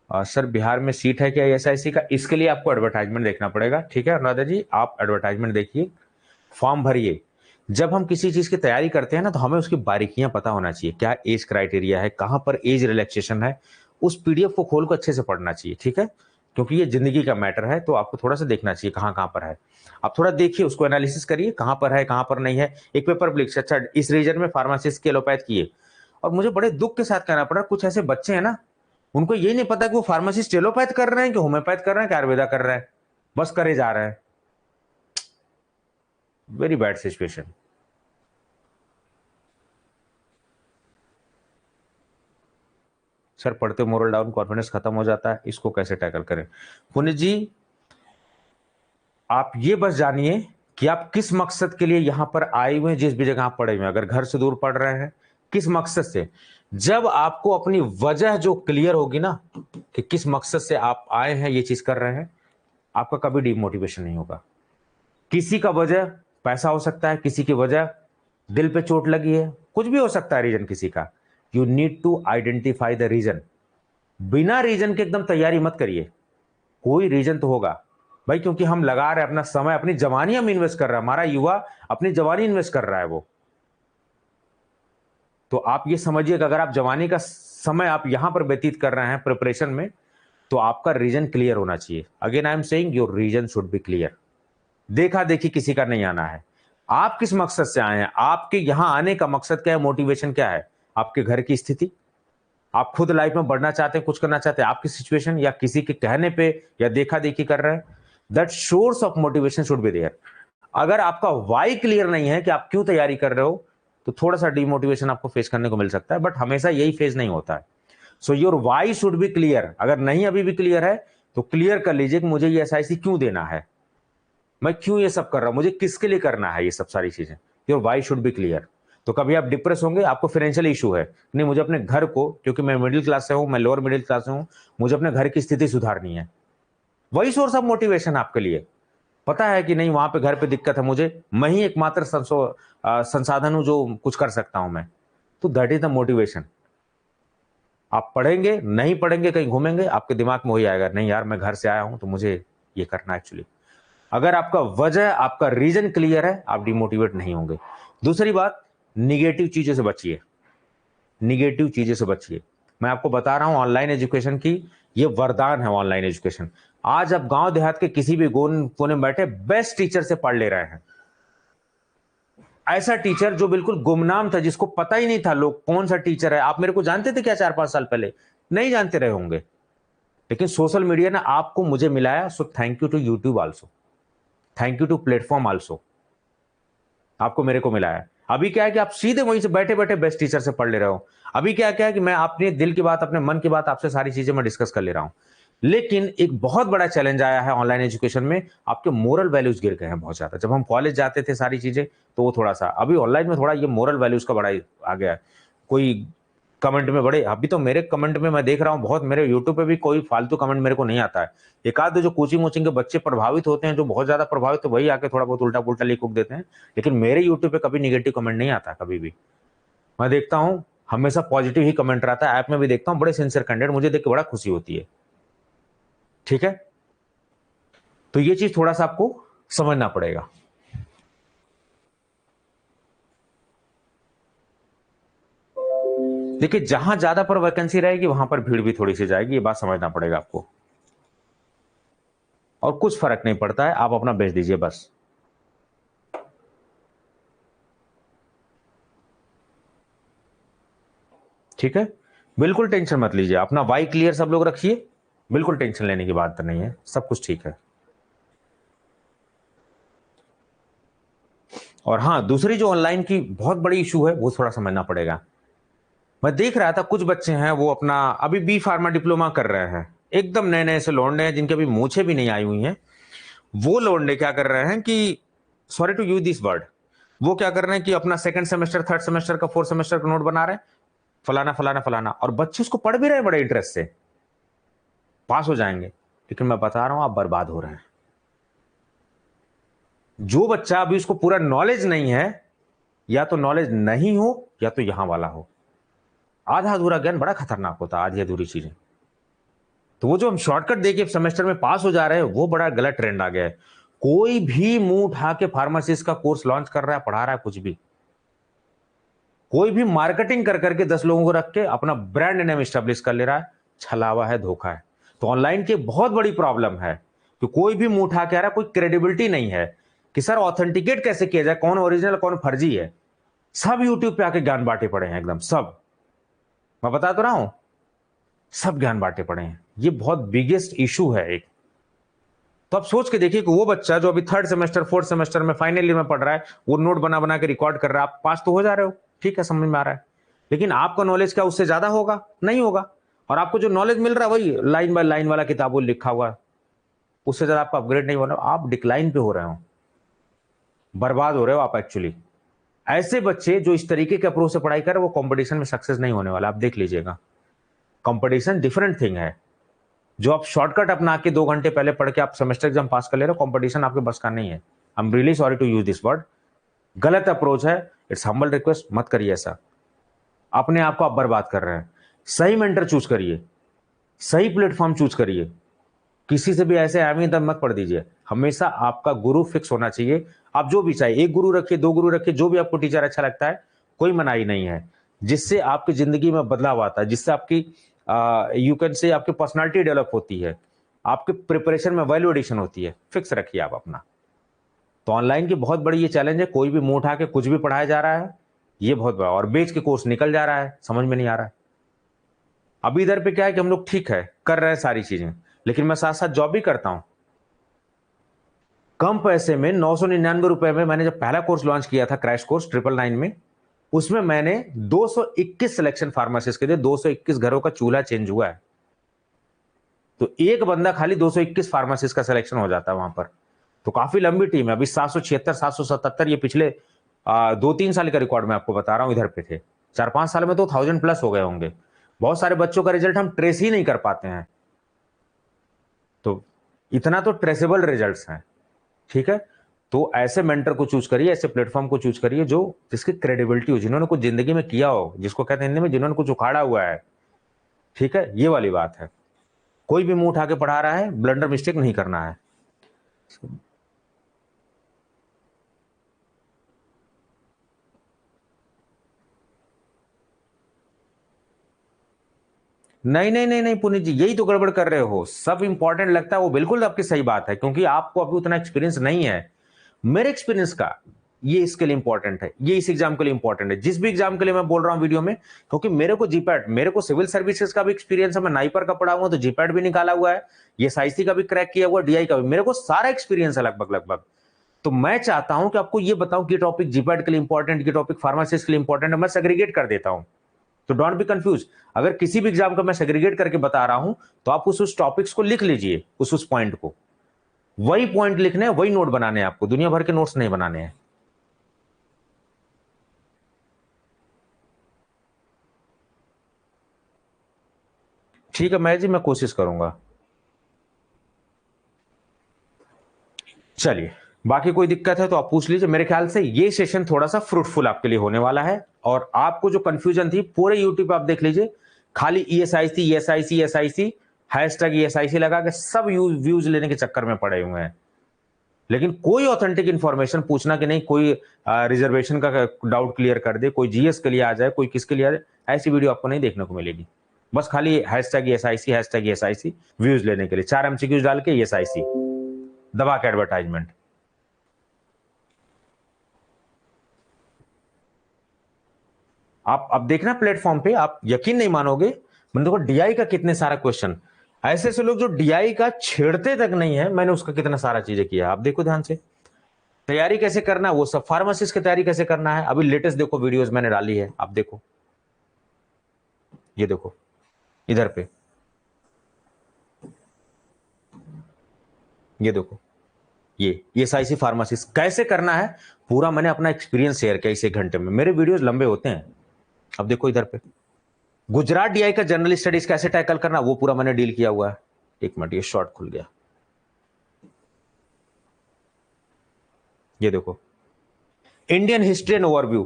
सर बिहार में सीट है क्या एसआईसी का? इसके लिए आपको एडवर्टाइजमेंट देखना पड़ेगा। ठीक है अनुराधा जी, आप एडवर्टाइजमेंट देखिए, फॉर्म भरिए। जब हम किसी चीज की तैयारी करते हैं ना, तो हमें उसकी बारीकियां पता होना चाहिए, क्या एज क्राइटेरिया है, कहां पर एज रिलैक्सेशन है, उस पीडीएफ को खोल को अच्छे से पढ़ना चाहिए। ठीक है, क्योंकि ये जिंदगी का मैटर है, तो आपको थोड़ा सा देखना चाहिए कहां कहां पर है। आप थोड़ा देखिए, उसको एनालिसिस करिए, कहां पर है कहां पर नहीं है। एक पेपर लिख, अच्छा इस रीजन में फार्मासिस्ट की एलोपैथ की है। और मुझे बड़े दुख के साथ कहना पड़ा, कुछ ऐसे बच्चे हैं ना, उनको यही नहीं पता कि वो फार्मासिस्ट एलोपैथ कर रहे हैं कि होम्योपैथ कर रहे हैं कि आयुर्वेदा कर रहे हैं, बस करे जा रहे हैं। Very bad situation. सर पढ़ते मोरल डाउन कॉन्फिडेंस खत्म हो जाता है, इसको कैसे टैकल करें? पुनित जी, आप ये बस जानिए कि आप किस मकसद के लिए यहां पर आए हुए हैं। जिस भी जगह आप पढ़े हुए हैं, अगर घर से दूर पढ़ रहे हैं, किस मकसद से, जब आपको अपनी वजह जो क्लियर होगी ना कि किस मकसद से आप आए हैं, ये चीज कर रहे हैं, आपका कभी डिमोटिवेशन नहीं होगा। किसी का वजह पैसा हो सकता है, किसी की वजह दिल पे चोट लगी है, कुछ भी हो सकता है रीजन किसी का। You need to identify the reason. बिना रीजन के एकदम तैयारी मत करिए, कोई रीजन तो होगा भाई, क्योंकि हम लगा रहे हैं अपना समय, अपनी जवानी हम इन्वेस्ट कर रहे हैं, हमारा युवा अपनी जवानी इन्वेस्ट कर रहा है वो। तो आप ये समझिए कि अगर आप जवानी का समय आप यहां पर व्यतीत कर रहे हैं प्रिपरेशन में, तो आपका रीजन क्लियर होना चाहिए। Again I am saying your reason should be clear. देखा देखी किसी का नहीं आना है। आप किस मकसद से आए हैं, आपके यहां आने का मकसद क्या है, मोटिवेशन क्या है? आपके घर की स्थिति, आप खुद लाइफ में बढ़ना चाहते हैं, कुछ करना चाहते हैं, आपकी सिचुएशन, या किसी के कहने पे या देखा देखी कर रहे हैं? That source of motivation should be there. अगर आपका वाई क्लियर नहीं है कि आप क्यों तैयारी कर रहे हो, तो थोड़ा सा डिमोटिवेशन आपको फेस करने को मिल सकता है, बट हमेशा यही फेज नहीं होता है। So your why should be clear. अगर नहीं अभी भी क्लियर है, तो क्लियर कर लीजिए कि मुझे ये एसआईसी क्यों देना है, मैं क्यों ये सब कर रहा हूं, मुझे किसके लिए करना है, ये सब सारी चीजें। Your why should be clear. तो कभी आप डिप्रेस होंगे, आपको फाइनेंशियल इशू है, नहीं मुझे अपने घर को, क्योंकि मैं मिडिल क्लास से हूं, मैं लोअर मिडिल क्लास से हूं, मुझे अपने घर की स्थिति सुधारनी है, वही सोर्स ऑफ मोटिवेशन आपके लिए। पता है कि नहीं वहां पे घर पे दिक्कत है, मुझे मैं ही एकमात्र संसाधन हूं जो कुछ कर सकता हूं मैं, तो दैट इज द मोटिवेशन। आप पढ़ेंगे नहीं पढ़ेंगे, कहीं घूमेंगे, आपके दिमाग में वही आएगा, नहीं यार मैं घर से आया हूं तो मुझे ये करना है एक्चुअली। अगर आपका वजह, आपका रीजन क्लियर है, आप डिमोटिवेट नहीं होंगे। दूसरी बात, निगेटिव चीजों से बचिए, निगेटिव चीजों से बचिए। मैं आपको बता रहा हूं ऑनलाइन एजुकेशन की ये वरदान है। ऑनलाइन एजुकेशन आज आप गांव देहात के किसी भी कोने में बैठे बेस्ट टीचर से पढ़ ले रहे हैं। ऐसा टीचर जो बिल्कुल गुमनाम था, जिसको पता ही नहीं था लोग कौन सा टीचर है। आप मेरे को जानते थे क्या 4-5 साल पहले? नहीं जानते रहे होंगे, लेकिन सोशल मीडिया ने आपको मुझे मिलाया। So thank you to YouTube also, thank you to platform also, आपको मेरे को मिलाया। अभी क्या है कि आप सीधे वहीं से बैठे बैठे बेस्ट टीचर से पढ़ ले रहे हो। अभी क्या क्या है कि मैं अपने दिल की बात, अपने मन की बात आपसे सारी चीजें मैं डिस्कस कर ले रहा हूं। लेकिन एक बहुत बड़ा चैलेंज आया है ऑनलाइन एजुकेशन में, आपके मोरल वैल्यूज गिर गए हैं बहुत ज्यादा। जब हम कॉलेज जाते थे सारी चीजें, तो वो थोड़ा सा, अभी ऑनलाइन में थोड़ा ये मोरल वैल्यूज का बड़ा आ गया है। कोई कमेंट में बड़े, अभी तो मेरे कमेंट में मैं देख रहा हूँ बहुत, मेरे यूट्यूब पे भी कोई फालतू कमेंट मेरे को नहीं आता है। एक आध जो कोचिंग वोचिंग के बच्चे प्रभावित होते हैं, जो बहुत ज्यादा प्रभावित, तो वही आके थोड़ा बहुत उल्टा पुल्टा लिख उक देते हैं। लेकिन मेरे यूट्यूब पे कभी निगेटिव कमेंट नहीं आता, कभी भी। मैं देखता हूँ हमेशा पॉजिटिव ही कमेंट रहता है। ऐप में भी देखता हूँ बड़े सिंसियर कैंडिडेट, मुझे देख के बड़ा खुशी होती है। ठीक है, तो ये चीज थोड़ा सा आपको समझना पड़ेगा। देखिए जहां ज्यादा पर वैकेंसी रहेगी, वहां पर भीड़ भी थोड़ी सी जाएगी, ये बात समझना पड़ेगा आपको। और कुछ फर्क नहीं पड़ता है, आप अपना बेच दीजिए बस। ठीक है, बिल्कुल टेंशन मत लीजिए, अपना वाई क्लियर सब लोग रखिए, बिल्कुल टेंशन लेने की बात नहीं है, सब कुछ ठीक है। और हाँ, दूसरी जो ऑनलाइन की बहुत बड़ी इशू है, वो थोड़ा समझना पड़ेगा। मैं देख रहा था कुछ बच्चे हैं, वो अपना अभी बी फार्मा डिप्लोमा कर रहे हैं, एकदम नए नए से लौंडे हैं, जिनके अभी मूछें भी नहीं आई हुई हैं। वो लौंडे क्या कर रहे हैं कि, sorry to use this word, वो क्या कर रहे हैं कि अपना सेकंड सेमेस्टर, थर्ड सेमेस्टर का, फोर्थ सेमेस्टर का नोट बना रहे हैं, फलाना फलाना फलाना, और बच्चे उसको पढ़ भी रहे हैं बड़े इंटरेस्ट से, पास हो जाएंगे। लेकिन मैं बता रहा हूं आप बर्बाद हो रहे हैं। जो बच्चा अभी उसको पूरा नॉलेज नहीं है, या तो नॉलेज नहीं हो या तो यहां वाला हो। आधा अधूरा ज्ञान बड़ा खतरनाक होता है, आधी अधूरी चीजें। तो वो जो हम शॉर्टकट देके सेमेस्टर में पास हो जा रहे हैं, वो बड़ा गलत ट्रेंड आ गया है। कोई भी मुंह उठा के फार्मासिस्ट का कोर्स लॉन्च कर रहा है, पढ़ा रहा है कुछ भी, कोई भी मार्केटिंग कर करके 10 लोगों को रख के अपना ब्रांड नेम स्टैब्लिश कर ले रहा है, छलावा है, धोखा है। तो ऑनलाइन की बहुत बड़ी प्रॉब्लम है कि कोई भी मुंह उठा के आ रहा है, कोई क्रेडिबिलिटी नहीं है कि सर ऑथेंटिकेट कैसे किया जाए, कौन ओरिजिनल कौन फर्जी है। सब यूट्यूब पे आके ज्ञान बांटे पड़े हैं, एकदम सब, मैं बता तो रहा हूं, सब ज्ञान बांटे पड़े हैं। ये बहुत बिगेस्ट इशू है एक। तो आप सोच के देखिए कि वो बच्चा जो अभी 3rd सेमेस्टर 4th सेमेस्टर में फाइनल ईयर में पढ़ रहा है, वो नोट बना बना के रिकॉर्ड कर रहा है, आप पास तो हो जा रहे हो, ठीक है, समझ में आ रहा है, लेकिन आपका नॉलेज क्या उससे ज्यादा होगा? नहीं होगा। और आपको जो नॉलेज मिल रहा है वही लाइन बाय लाइन वाला किताबों लिखा हुआ है, उससे ज्यादा आपका अपग्रेड नहीं हो रहा, आप डिक्लाइन पे हो रहे हो, बर्बाद हो रहे हो आप एक्चुअली। ऐसे बच्चे जो इस तरीके के अप्रोच से पढ़ाई कर रहे हैं, वो कंपटीशन में सक्सेस नहीं होने वाला, आप देख लीजिएगा। कंपटीशन डिफरेंट थिंग है। जो आप शॉर्टकट अपना के 2 घंटे पहले पढ़ के आप सेमेस्टर एग्जाम पास कर ले रहे हो, कंपटीशन आपके बस का नहीं है। I am really sorry to use this word, गलत अप्रोच है। इट्स हम्बल रिक्वेस्ट, मत करिए ऐसा, अपने आप को आप बर्बाद कर रहे हैं। सही मेंटर चूज करिए, सही प्लेटफॉर्म चूज करिए, किसी से भी ऐसे आमी तब मत पढ़ दीजिए। हमेशा आपका गुरु फिक्स होना चाहिए। आप जो भी चाहे, 1 गुरु रखिए, 2 गुरु रखिए, जो भी आपको टीचर अच्छा लगता है, कोई मनाही नहीं है। जिससे आपकी जिंदगी में बदलाव आता है, जिससे आपकी यू कैन से आपकी पर्सनालिटी डेवलप होती है, आपके प्रिपरेशन में वैल्यू एडिशन होती है, फिक्स रखिए आप अपना। तो ऑनलाइन की बहुत बड़ी ये चैलेंज है, कोई भी मुंह उठा के कुछ भी पढ़ाया जा रहा है, ये बहुत बड़ा, और बेच के कोर्स निकल जा रहा है, समझ में नहीं आ रहा है। अभी इधर पे क्या है कि हम लोग ठीक है कर रहे हैं सारी चीजें, लेकिन मैं साथ साथ जॉब भी करता हूं। कम पैसे में 999 रुपए में मैंने जब पहला कोर्स लॉन्च किया था, क्रैश कोर्स 999 में, उसमें मैंने 221 सिलेक्शन फार्मासिस्ट के थे, 221 घरों का चूल्हा चेंज हुआ है। तो एक बंदा खाली 221 फार्मासिस्ट का सिलेक्शन हो जाता है वहां पर। तो काफी लंबी टीम है। अभी 776 777 ये पिछले 2-3 साल का रिकॉर्ड मैं आपको बता रहा हूं, इधर पे थे। 4-5 साल में तो 1000 प्लस हो गए होंगे। बहुत सारे बच्चों का रिजल्ट हम ट्रेस ही नहीं कर पाते हैं, तो इतना तो ट्रेसेबल रिजल्ट्स हैं, ठीक है। तो ऐसे मेंटर को चूज करिए, ऐसे प्लेटफॉर्म को चूज करिए जो जिसकी क्रेडिबिलिटी हो, जिन्होंने कुछ जिंदगी में किया हो, जिसको कहते हैं हिंदी में जिन्होंने कुछ उखाड़ा हुआ है, ठीक है, ये वाली बात है। कोई भी मुंह उठा के पढ़ा रहा है, ब्लंडर मिस्टेक नहीं करना है। नहीं नहीं नहीं नहीं पुनीत जी, यही तो गड़बड़ कर रहे हो। सब इंपॉर्टेंट लगता है, वो बिल्कुल आपकी सही बात है, क्योंकि आपको अभी उतना एक्सपीरियंस नहीं है। मेरे एक्सपीरियंस का ये इसके लिए इंपॉर्टेंट है, ये इस एग्जाम के लिए इंपॉर्टेंट है, जिस भी एग्जाम के लिए मैं बोल रहा हूं वीडियो में, क्योंकि मेरे को जीपैट, मेरे को सिविल सर्विसेज का भी एक्सपीरियंस है, मैं नाइपर का पढ़ा हुआ, तो जीपैट भी निकाला हुआ है, ये साइसी का भी क्रैक किया हुआ, डीआई का भी, मेरे को सारा एक्सपीरियंस है लगभग लगभग। तो मैं चाहता हूं कि आपको ये बताऊं कि टॉपिक जीपैट के लिए इंपॉर्टेंट, ये टॉपिक फार्मासिस्ट के लिए इंपॉर्टेंट है, मैं सेग्रीगेट कर देता हूं। तो डोंट बी कंफ्यूज। अगर किसी भी एग्जाम का मैं सेग्रीगेट करके बता रहा हूं, तो आप उस टॉपिक्स को लिख लीजिए, उस पॉइंट को, वही पॉइंट लिखने हैं, वही नोट बनाने हैं आपको, दुनिया भर के नोट्स नहीं बनाने हैं। ठीक है मैं जी, मैं कोशिश करूंगा। चलिए, बाकी कोई दिक्कत है तो आप पूछ लीजिए। मेरे ख्याल से ये सेशन थोड़ा सा फ्रूटफुल आपके लिए होने वाला है, और आपको जो कंफ्यूजन थी पूरे यूट्यूब पे आप देख लीजिए, खाली ESIC ESIC ESIC hashtag ESIC लगा के सब व्यूज लेने के चक्कर में पड़े हुए हैं, लेकिन कोई ऑथेंटिक इंफॉर्मेशन पूछना कि नहीं, कोई रिजर्वेशन का डाउट क्लियर कर दे, कोई जीएस के लिए आ जाए, कोई किसके लिए आ जाए, ऐसी वीडियो आपको नहीं देखने को मिलेगी। बस खाली हैशटैग ईएसआईसी व्यूज लेने के लिए 4 एमसीक्यूज डाल के ईएसआईसी दबा के एडवर्टाइजमेंट। आप अब देखना प्लेटफॉर्म पे, आप यकीन नहीं मानोगे, मैंने देखो डीआई का कितने सारा क्वेश्चन, ऐसे ऐसे लोग जो डीआई का छेड़ते तक नहीं है, मैंने उसका कितना सारा चीजें किया। आप देखो ध्यान से, तैयारी कैसे करना है, वो सब फार्मासिस्ट की तैयारी कैसे करना है, अभी लेटेस्ट देखो वीडियोस मैंने डाली है, आप देखो, ये देखो इधर पे, ये देखो, ये साइसी फार्मासिस्ट कैसे करना है, पूरा मैंने अपना एक्सपीरियंस शेयर किया इस 1 घंटे में। मेरे वीडियोस लंबे होते हैं। अब देखो इधर पे, गुजरात डीआई का जनरल स्टडीज कैसे टैकल करना, वो पूरा मैंने डील किया हुआ है। एक मिनट, ये शॉर्ट खुल गया, ये देखो, इंडियन हिस्ट्री एंड ओवरव्यू,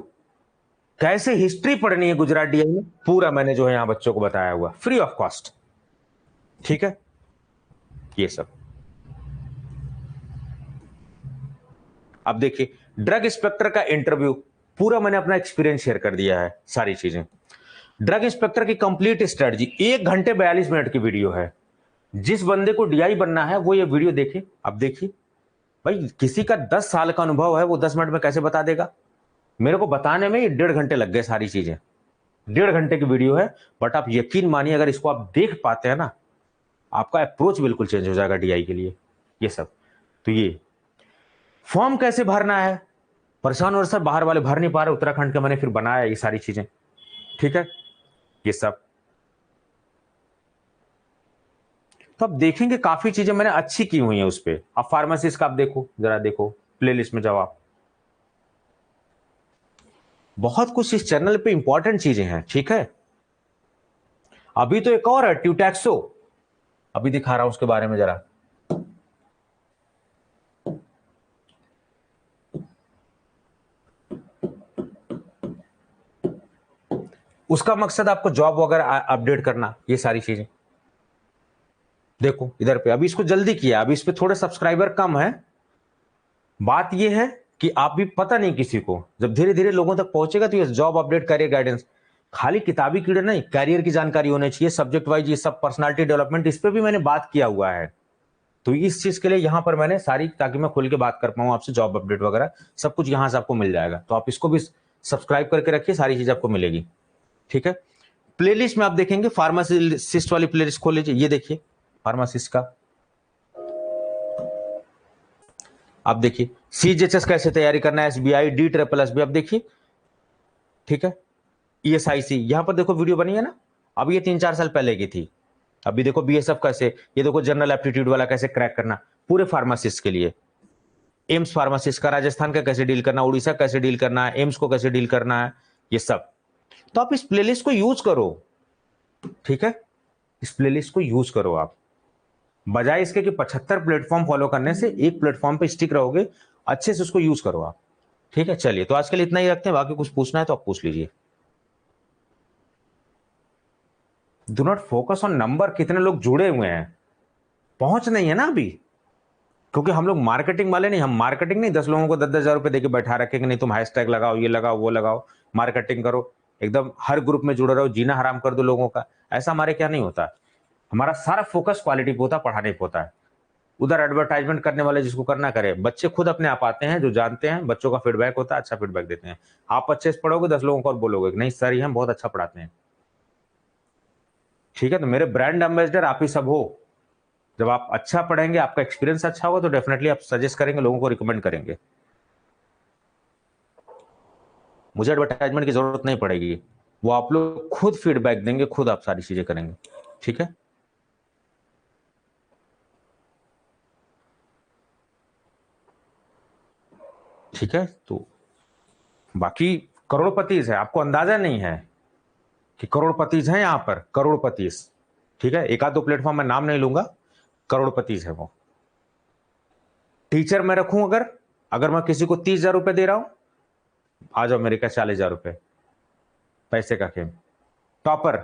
कैसे हिस्ट्री पढ़नी है गुजरात डीआई में, पूरा मैंने जो है यहां बच्चों को बताया हुआ, फ्री ऑफ कॉस्ट। ठीक है, ये सब। अब देखिए ड्रग इंस्पेक्टर का इंटरव्यू, पूरा मैंने अपना एक्सपीरियंस शेयर कर दिया है, सारी चीजें। ड्रग इंस्पेक्टर की कंप्लीट स्ट्रेटजी 1 घंटे 42 मिनट की वीडियो है। जिस बंदे को डीआई बनना है वो ये वीडियो देखे। अब देखिए भाई, किसी का 10 साल का अनुभव है, वो 10 मिनट में कैसे बता देगा? मेरे को बताने में 1.5 घंटे लग गए, सारी चीजें। 1.5 घंटे की वीडियो है, बट आप यकीन मानिए अगर इसको आप देख पाते हैं ना, आपका अप्रोच बिल्कुल चेंज हो जाएगा डीआई के लिए, ये सब। तो ये फॉर्म कैसे भरना है, परेशान हो रहे सर, बाहर वाले भर नहीं पा रहे, उत्तराखंड का मैंने फिर बनाया ये सारी चीजें, ठीक है, ये सब। तो आप देखेंगे काफी चीजें मैंने अच्छी की हुई है उस पर। अब फार्मेसिस्ट का आप देखो, जरा देखो प्लेलिस्ट में जाओ आप, बहुत कुछ इस चैनल पे इंपॉर्टेंट चीजें हैं, ठीक है। अभी तो एक और है ट्यूटैक्सो, अभी दिखा रहा हूं उसके बारे में जरा। उसका मकसद आपको जॉब वगैरह अपडेट करना, ये सारी चीजें। देखो इधर पे अभी इसको जल्दी किया, अभी इस पे थोड़े सब्सक्राइबर कम है। बात ये है कि आप भी पता नहीं किसी को, जब धीरे धीरे लोगों तक पहुंचेगा तो ये जॉब अपडेट, करियर गाइडेंस, खाली किताबी कीड़े नहीं, कैरियर की जानकारी होनी चाहिए, सब्जेक्ट वाइज ये सब, पर्सनालिटी डेवलपमेंट, इस पे भी मैंने बात किया हुआ है। तो इस चीज के लिए यहां पर मैंने सारी, ताकि मैं खुल के बात कर पाऊं आपसे, जॉब अपडेट वगैरह सब कुछ यहां से आपको मिल जाएगा। तो आप इसको भी सब्सक्राइब करके रखिए, सारी चीज आपको मिलेगी, ठीक है। प्लेलिस्ट में आप देखेंगे फार्मासिस्ट वाली प्लेलिस्ट खोल लीजिए, ये देखिए फार्मासिस्ट का। आप देखिए सीजीएचएस कैसे तैयारी करना है, एसबीआई, डी ट्रिपल एसबी, आप देखिए, ठीक है। ईएसआईसी, यहां पर देखो वीडियो बनी है ना, अब ये 3-4 साल पहले की थी। अभी देखो बीएसएफ कैसे, ये देखो जनरल एप्टीट्यूड वाला कैसे क्रैक करना, पूरे फार्मासिस्ट के लिए। एम्स फार्मासिस्ट का, राजस्थान का कैसे डील करना, उड़ीसा कैसे डील करना है, एम्स को कैसे डील करना है, ये सब। तो आप इस प्लेलिस्ट को यूज करो, ठीक है, इस प्लेलिस्ट को यूज करो आप, बजाय इसके कि 75 प्लेटफॉर्म फॉलो करने से एक प्लेटफॉर्म पे स्टिक रहोगे, अच्छे से उसको यूज करो आप, ठीक है। चलिए, तो आज के लिए इतना ही रखते हैं, बाकी कुछ पूछना है तो आप पूछ लीजिए। Do not focus on number, कितने लोग जुड़े हुए हैं, पहुंच नहीं है ना अभी, क्योंकि हम लोग मार्केटिंग वाले नहीं, हम मार्केटिंग नहीं 10 लोगों को 10-10 हजार रुपए देके बैठा रखेंगे, नहीं तुम हैशटैग लगाओ, ये लगाओ, वो लगाओ, मार्केटिंग करो, एकदम हर ग्रुप में जुड़े रहो, जीना हराम कर दो लोगों का, ऐसा हमारे क्या नहीं होता। हमारा सारा फोकस क्वालिटी पे होता है, पढ़ाने पे होता है। उधर एडवर्टाइजमेंट करने वाले जिसको करना करे, बच्चे खुद अपने आप आते हैं, जो जानते हैं, बच्चों का फीडबैक होता है, अच्छा फीडबैक देते हैं। आप अच्छे से पढ़ोगे 10 लोगों को और बोलोगे नहीं सर ये हम बहुत अच्छा पढ़ाते हैं, ठीक है। तो मेरे ब्रांड एम्बेसडर आप ही सब हो। जब आप अच्छा पढ़ेंगे, आपका एक्सपीरियंस अच्छा होगा, तो डेफिनेटली आप सजेस्ट करेंगे, लोगों को रिकमेंड करेंगे। मुझे एडवर्टाइजमेंट की जरूरत नहीं पड़ेगी, वो आप लोग खुद फीडबैक देंगे, खुद आप सारी चीजें करेंगे, ठीक है। ठीक है, तो बाकी करोड़पतिज है, आपको अंदाजा नहीं है कि करोड़पतिज हैं यहां पर, करोड़पतिज, ठीक है। एक आध दो प्लेटफॉर्म में नाम नहीं लूंगा, करोड़पतिज है वो। टीचर मैं रखूं, अगर अगर मैं किसी को 30,000 रुपए दे रहा हूं, आ जाओ मेरे का 40,000 रुपए, पैसे का खेल। टॉपर,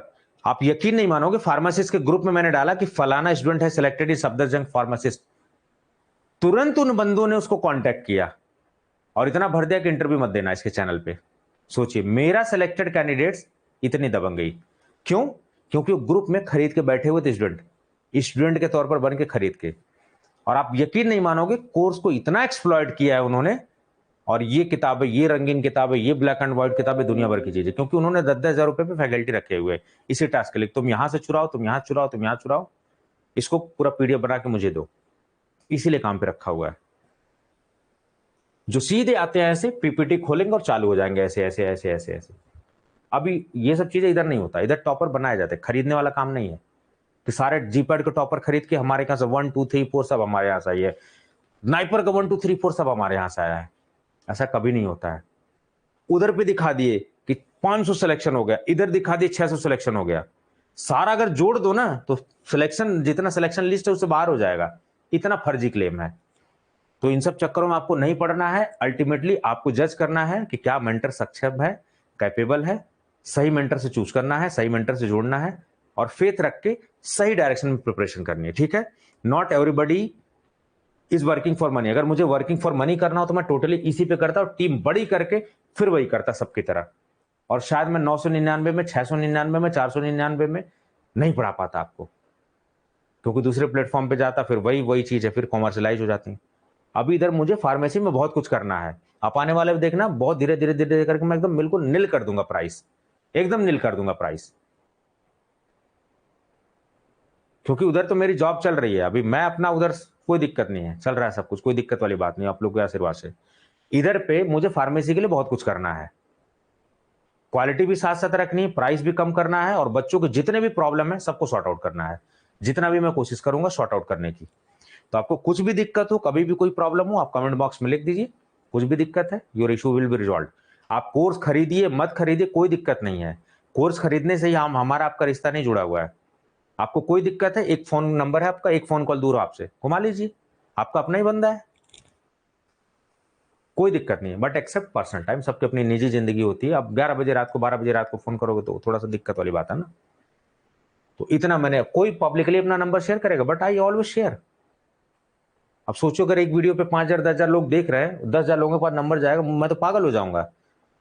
आप यकीन नहीं मानोगे, फार्मासिस्ट के ग्रुप में मैंने डाला कि फलाना स्टूडेंट है सिलेक्टेड इन सफदरजंग फार्मासिस्ट, तुरंत उन बंदों ने उसको कांटेक्ट किया और इतना भर दिया कि इंटरव्यू मत देना इसके चैनल पे। सोचिए, मेरा सिलेक्टेड कैंडिडेट्स इतनी दबंगई क्यों? क्योंकि वो ग्रुप में खरीद के बैठे हुए थे, स्टूडेंट के तौर पर बन के खरीद के। और आप यकीन नहीं मानोगे, कोर्स को इतना एक्सप्लॉइट किया है उन्होंने, और ये किताबें, ये रंगीन किताबें, ये ब्लैक एंड व्हाइट किताबें, दुनिया भर की चीजें, क्योंकि उन्होंने 10-10 हजार रुपए पे फैकल्टी रखे हुए इसी टास्क के लिए, तुम यहां से चुराओ, तुम यहां चुराओ, तुम यहां चुराओ, इसको पूरा पीडीएफ बना के मुझे दो, इसीलिए काम पे रखा हुआ है। जो सीधे आते हैं ऐसे पीपीटी खोलेंगे और चालू हो जाएंगे ऐसे ऐसे ऐसे ऐसे ऐसे। अभी ये सब चीजें इधर नहीं होता, इधर टॉपर बनाए जाते, खरीदने वाला काम नहीं है कि सारे जीपैड के टॉपर खरीद के हमारे यहाँ से 1 2 3 4 सब हमारे यहाँ से आई है, नाइपर का 1 2 3 4 सब हमारे यहाँ से आया है, ऐसा कभी नहीं होता है। उधर पे दिखा दिए कि 500 सिलेक्शन हो गया, इधर दिखा दिए 600 सिलेक्शन हो गया, सारा अगर जोड़ दो ना तो सिलेक्शन, जितना सिलेक्शन लिस्ट है उससे बाहर हो जाएगा, इतना फर्जी क्लेम है। तो इन सब चक्करों में आपको नहीं पढ़ना है, अल्टीमेटली आपको जज करना है कि क्या मेंटर सक्षम है, कैपेबल है, सही मेंटर से चूज करना है, सही मेंटर से जोड़ना है, और फेथ रख के सही डायरेक्शन में प्रिपरेशन करनी है, ठीक है। Not everybody is working for money. अगर मुझे वर्किंग फॉर मनी करना हो तो मैं टोटली इसी पे करता और टीम बड़ी करके फिर वही करता सबकी तरह, और शायद मैं 999 में, 699 में, 499 में नहीं पढ़ा पाता आपको, क्योंकि दूसरे प्लेटफॉर्म पे जाता, फिर वही चीज है, फिर कॉमर्शलाइज हो जाती है। अभी इधर मुझे फार्मेसी में बहुत कुछ करना है। आप आने वाले देखना, बहुत धीरे धीरे धीरे करके मैं एकदम बिल्कुल नील कर दूंगा प्राइस, एकदम नील कर दूंगा प्राइस, क्योंकि उधर तो मेरी जॉब चल रही है अभी। मैं अपना उधर कोई दिक्कत नहीं है, चल रहा है सब कुछ, कोई दिक्कत वाली बात नहीं, आप लोग के आशीर्वाद से। इधर पे मुझे फार्मेसी के लिए बहुत कुछ करना है, क्वालिटी भी साथ साथ रखनी है, प्राइस भी कम करना है, और बच्चों के जितने भी प्रॉब्लम है सबको सॉर्ट आउट करना है। जितना भी मैं कोशिश करूंगा सॉर्ट आउट करने की। तो आपको कुछ भी दिक्कत हो, कभी भी कोई प्रॉब्लम हो, आप कमेंट बॉक्स में लिख दीजिए, कुछ भी दिक्कत है, your issue will be resolve. आप कोर्स खरीदिए मत खरीदिए, कोई दिक्कत नहीं है। कोर्स खरीदने से ही हमारा आपका रिश्ता नहीं जुड़ा हुआ है। आपको कोई दिक्कत है, एक फोन नंबर है आपका, एक फोन कॉल दूर हो आपसे, घुमा लीजिए, आपका अपना ही बंदा है, कोई दिक्कत नहीं है। बट एक्सेप्ट पर्सनल टाइम, सबकी अपनी निजी जिंदगी होती है। अब 11 बजे रात को, 12 बजे रात को फोन करोगे तो थोड़ा सा दिक्कत वाली बात है ना। तो इतना मैंने, कोई पब्लिकली अपना नंबर शेयर करेगा, बट आई ऑलवेज शेयर। अब सोचो अगर एक वीडियो पे 5,000 10,000 लोग देख रहे हैं, 10,000 लोगों के पास नंबर जाएगा, मैं तो पागल हो जाऊंगा।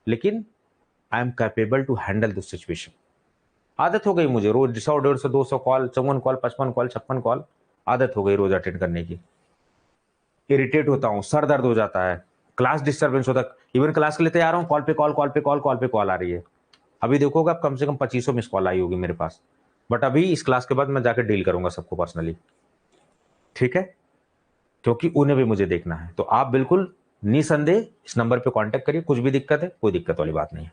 लेकिन I am capable to handle this situation. आदत हो गई मुझे, रोज 100 150 200 कॉल, 54 कॉल, 55 कॉल, 56 कॉल, आदत हो गई रोज अटेंड करने की। इरिटेट होता हूँ, सर दर्द हो जाता है, क्लास डिस्टर्बेंस होता है। इवन क्लास के लिए तैयार हूँ, कॉल पे कॉल, कॉल पे कॉल, कॉल पे कॉल आ रही है। अभी देखोगे आप, कम से कम 2500 मिस कॉल आई होगी मेरे पास। बट अभी इस क्लास के बाद मैं जाकर डील करूंगा सबको पर्सनली, ठीक है, क्योंकि उन्हें भी मुझे देखना है। तो आप बिल्कुल निसंदेह इस नंबर पे कांटेक्ट करिए, कुछ भी दिक्कत है, कोई दिक्कत वाली बात नहीं है।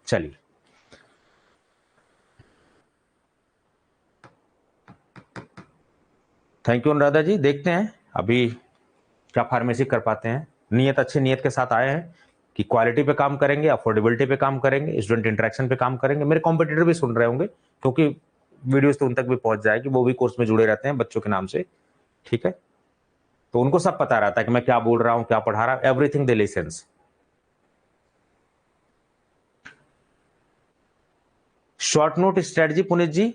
चलिए, थैंक यू अनुराधा जी। देखते हैं अभी क्या फार्मेसी कर पाते हैं। नियत, अच्छी नियत के साथ आए हैं कि क्वालिटी पे काम करेंगे, अफोर्डेबिलिटी पे काम करेंगे, स्टूडेंट इंटरेक्शन पे काम करेंगे। मेरे कॉम्पिटिटर भी सुन रहे होंगे, क्योंकि वीडियोस तो उन तक भी पहुंच जाएगी, वो भी कोर्स में जुड़े रहते हैं बच्चों के नाम से, ठीक है। तो उनको सब पता रहता है कि मैं क्या बोल रहा हूं, क्या पढ़ा रहा हूं, everything they listens. Short note strategy Puneet ji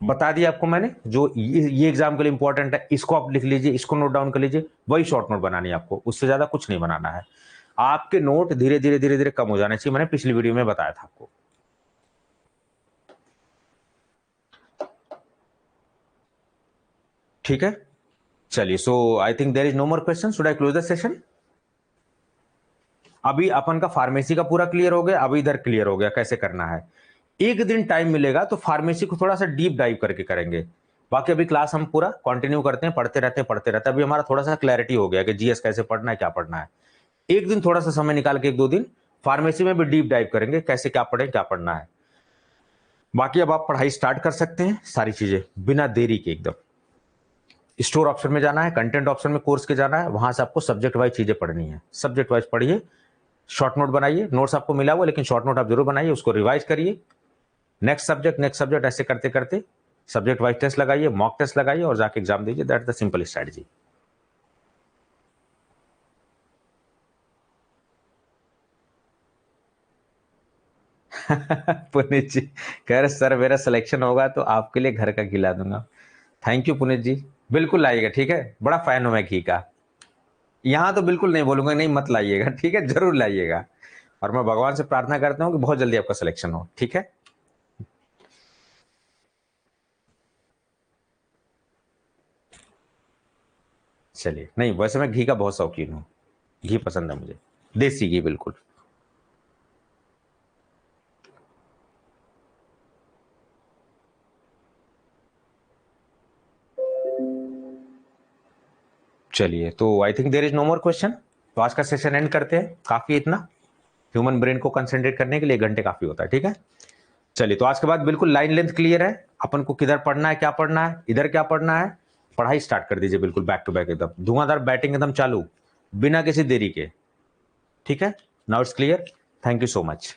बता दिया आपको मैंने, जो ये एग्जाम के लिए इंपॉर्टेंट है, इसको आप लिख लीजिए, इसको नोट डाउन कर लीजिए, वही शॉर्ट नोट बनानी है आपको, उससे ज्यादा कुछ नहीं बनाना है। आपके नोट धीरे धीरे धीरे धीरे कम हो जाने चाहिए, मैंने पिछली वीडियो में बताया था आपको, ठीक है। चलिए, so I think there is no more question, should I close the session. अभी अपन का फार्मेसी का पूरा क्लियर हो गया, अभी इधर क्लियर हो गया कैसे करना है। एक दिन टाइम मिलेगा तो फार्मेसी को थोड़ा सा डीप डाइव करके करेंगे। बाकी अभी क्लास हम पूरा कंटिन्यू करते हैं, पढ़ते रहते हैं पढ़ते रहते हैं। अभी हमारा थोड़ा सा क्लैरिटी हो गया कि जीएस कैसे पढ़ना है, क्या पढ़ना है। एक दिन थोड़ा सा समय निकाल के, 1-2 दिन फार्मेसी में भी डीप डाइव करेंगे, कैसे क्या पढ़े, क्या पढ़ना है। बाकी अब आप पढ़ाई स्टार्ट कर सकते हैं, सारी चीजें बिना देरी के। एकदम स्टोर ऑप्शन में जाना है, कंटेंट ऑप्शन में कोर्स के जाना है, वहां से आपको सब्जेक्ट वाइज चीजें पढ़नी है। सब्जेक्ट वाइज पढ़िए, शॉर्ट नोट बनाइए, नोट्स आपको मिला हुआ, लेकिन शॉर्ट नोट आप जरूर बनाइए, उसको रिवाइज करिए। नेक्स्ट सब्जेक्ट ऐसे करते करते सब्जेक्ट वाइज टेस्ट लगाइए, मॉक टेस्ट लगाइए और जाके एग्जाम दीजिए। That is the simple strategy. Puneet ji कह रहे सर मेरा सिलेक्शन होगा तो आपके लिए घर का खिला दूंगा। थैंक यू पुनीत जी, बिल्कुल लाइएगा, ठीक है। बड़ा फैन हूं मैं घी का। यहां तो बिल्कुल नहीं बोलूंगा नहीं मत लाइएगा, ठीक है, जरूर लाइएगा। और मैं भगवान से प्रार्थना करता हूँ कि बहुत जल्दी आपका सिलेक्शन हो, ठीक है। चलिए, नहीं वैसे मैं घी का बहुत शौकीन हूँ, घी पसंद है मुझे, देसी घी बिल्कुल। चलिए, तो I think there is no more question. तो आज का सेशन एंड करते हैं, काफी इतना ह्यूमन ब्रेन को कंसेंट्रेट करने के लिए 1 घंटे काफी होता है, ठीक है। चलिए, तो आज के बाद बिल्कुल लाइन लेंथ क्लियर है, अपन को किधर पढ़ना है, क्या पढ़ना है, इधर क्या पढ़ना है। पढ़ाई स्टार्ट कर दीजिए बिल्कुल बैक टू बैक, एकदम धुआंधार बैटिंग एकदम चालू, बिना किसी देरी के, ठीक है। Now it's clear, thank you so much.